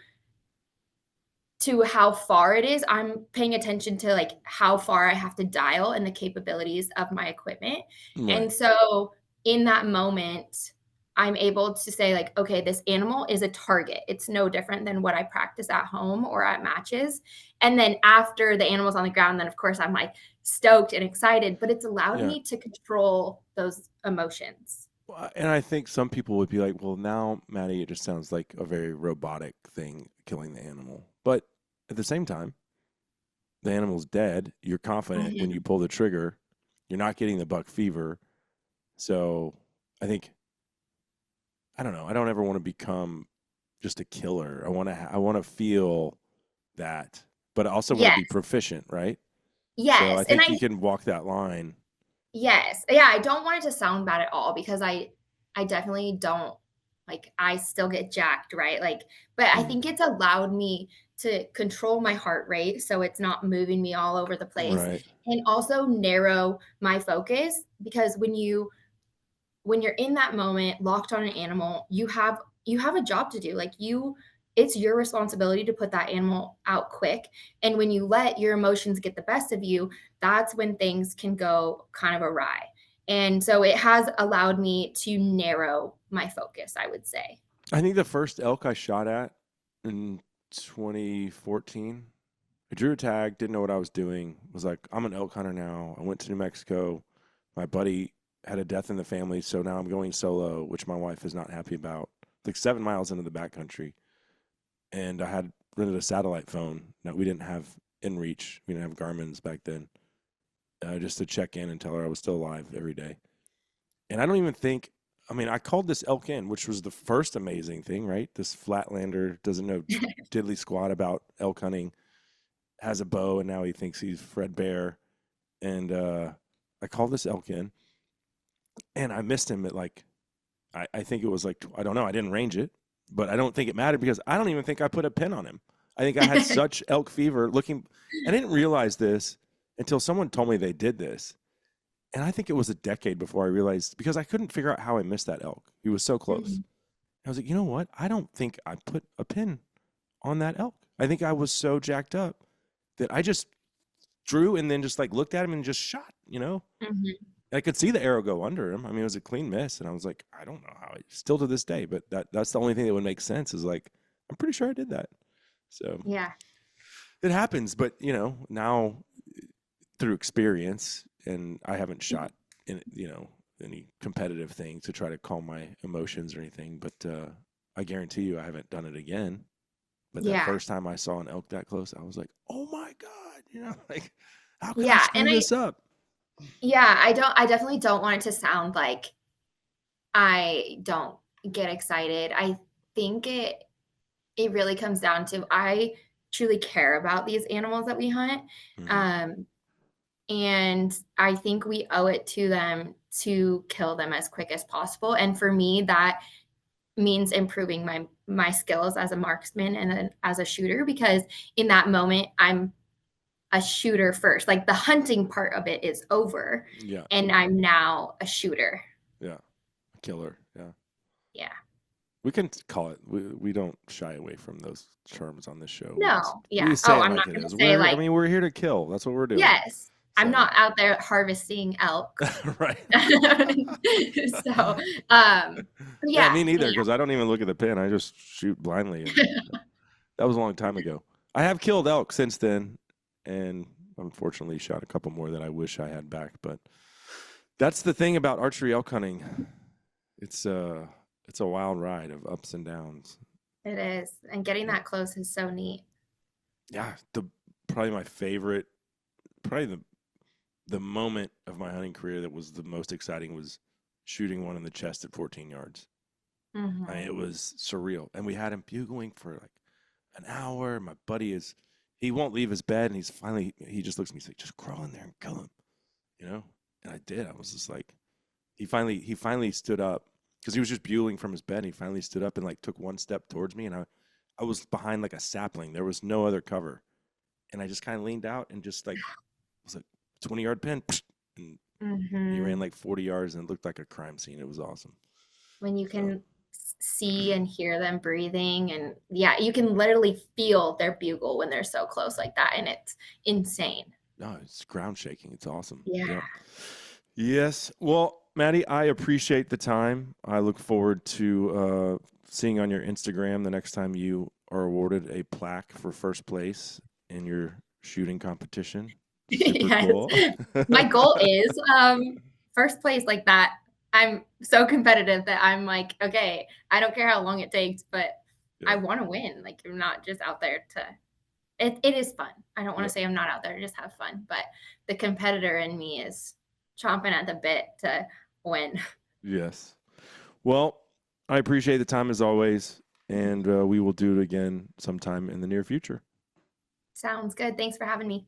how far it is. I'm paying attention to like how far I have to dial and the capabilities of my equipment. Right. And so in that moment, I'm able to say like, okay, this animal is a target. It's no different than what I practice at home or at matches. And then after the animal's on the ground, then of course I'm like stoked and excited, but it's allowed Yeah. me to control those emotions. Well, and I think some people would be like, well, now, Maddie, it just sounds like a very robotic thing, killing the animal. But at the same time, the animal's dead. You're confident when Mhm. you pull the trigger. You're not getting the buck fever. So I think, I don't know. I don't ever want to become just a killer. I want to feel that, but I also want to be Yes. proficient, right? So I Yes. And think you can walk that line. yes. Yeah, I don't want it to sound bad at all because I definitely don't like I still get jacked, right? Like but I Mm, think it's allowed me to control my heart rate so it's not moving me all over the place right. and also narrow my focus because when you're in that moment locked on an animal, you have a job to do. Like it's your responsibility to put that animal out quick. And when you let your emotions get the best of you, that's when things can go kind of awry. And so it has allowed me to narrow my focus, I would say. I think the first elk I shot at in 2014, I drew a tag, didn't know what I was doing, was like, I'm an elk hunter now. I went to New Mexico. My buddy had a death in the family, so now I'm going solo, which my wife is not happy about. Like 7 miles into the backcountry. And I had rented a satellite phone. No, we didn't have InReach. We didn't have Garmin's back then. Just to check in and tell her I was still alive every day. And I don't even think, I mean, I called this elk in, which was the first amazing thing, right? This flatlander doesn't know diddly squat about elk hunting, has a bow, and now he thinks he's Fred Bear. And I called this elk in, and I missed him at like, I think it was like, I don't know, I didn't range it, but I don't think it mattered because I don't even think I put a pin on him. I think I had such elk fever looking. I didn't realize this until someone told me they did this. And I think it was a decade before I realized, because I couldn't figure out how I missed that elk. He was so close. Mhm. I was like, you know what? I don't think I put a pin on that elk. I think I was so jacked up that I just drew and then just like looked at him and just shot, you know? Mhm. I could see the arrow go under him. I mean, it was a clean miss. And I was like, I don't know how, still to this day, but that's the only thing that would make sense is like, I'm pretty sure I did that. So Yeah. it happens, but you know, now through experience, and I haven't shot in, you know, any competitive thing to try to calm my emotions or anything, but I guarantee you I haven't done it again. But that Yeah. first time I saw an elk that close, I was like, oh my God, you know, like, how could I Yeah. screw this up? I definitely don't want it to sound like I don't get excited. I think it really comes down to I truly care about these animals that we hunt. Hmm. Um, and I think we owe it to them to kill them as quick as possible. And for me, that means improving my skills as a marksman and as a shooter, because in that moment I'm a shooter first. Like the hunting part of it is over, Yeah. and I'm now a shooter. Yeah. Killer. Yeah. Yeah. We can call it. We don't shy away from those terms on this show. No. We Yeah. say Oh, it I'm like not it going to is. say I like, mean, we're here to kill. That's what we're doing. yes, I'm So, not out there harvesting elk. right. So, Yeah, yeah, me neither, yeah, because I don't even look at the pin. I just shoot blindly. And that was a long time ago. I have killed elk since then, and unfortunately shot a couple more that I wish I had back. But that's the thing about archery elk hunting. It's a wild ride of ups and downs. it is. And getting Yeah, that close is so neat. yeah. Probably my favorite, probably the moment of my hunting career that was the most exciting was shooting one in the chest at 14 yards. It Mhm. was surreal, and we had him bugling for like an hour. My buddy he won't leave his bed, and he just looks at me, he's like, just crawl in there and kill him, you know. And I did. I was just like, he finally stood up because he was just bugling from his bed. And he finally stood up and like took one step towards me, and I was behind like a sapling. There was no other cover, and I just kind of leaned out and just like was like 20-yard pin, and he ran Mhm. like 40 yards, and it looked like a crime scene. It was awesome. When you So can see and hear them breathing, and yeah, you can literally feel their bugle when they're so close like that, and it's insane. no, it's ground shaking. It's awesome. Yeah. Yep. Yes. Well, Maddie, I appreciate the time. I look forward to seeing on your Instagram the next time you are awarded a plaque for first place in your shooting competition. Super Yes. cool. My goal is first place like that. I'm so competitive that I'm like, okay, I don't care how long it takes, but I Yeah. want to win. Like I'm not just out there to it is fun. I don't want to Yep. say I'm not out there to just have fun, but the competitor in me is chomping at the bit to win. Yes. Well, I appreciate the time as always, and we will do it again sometime in the near future. Sounds good. Thanks for having me.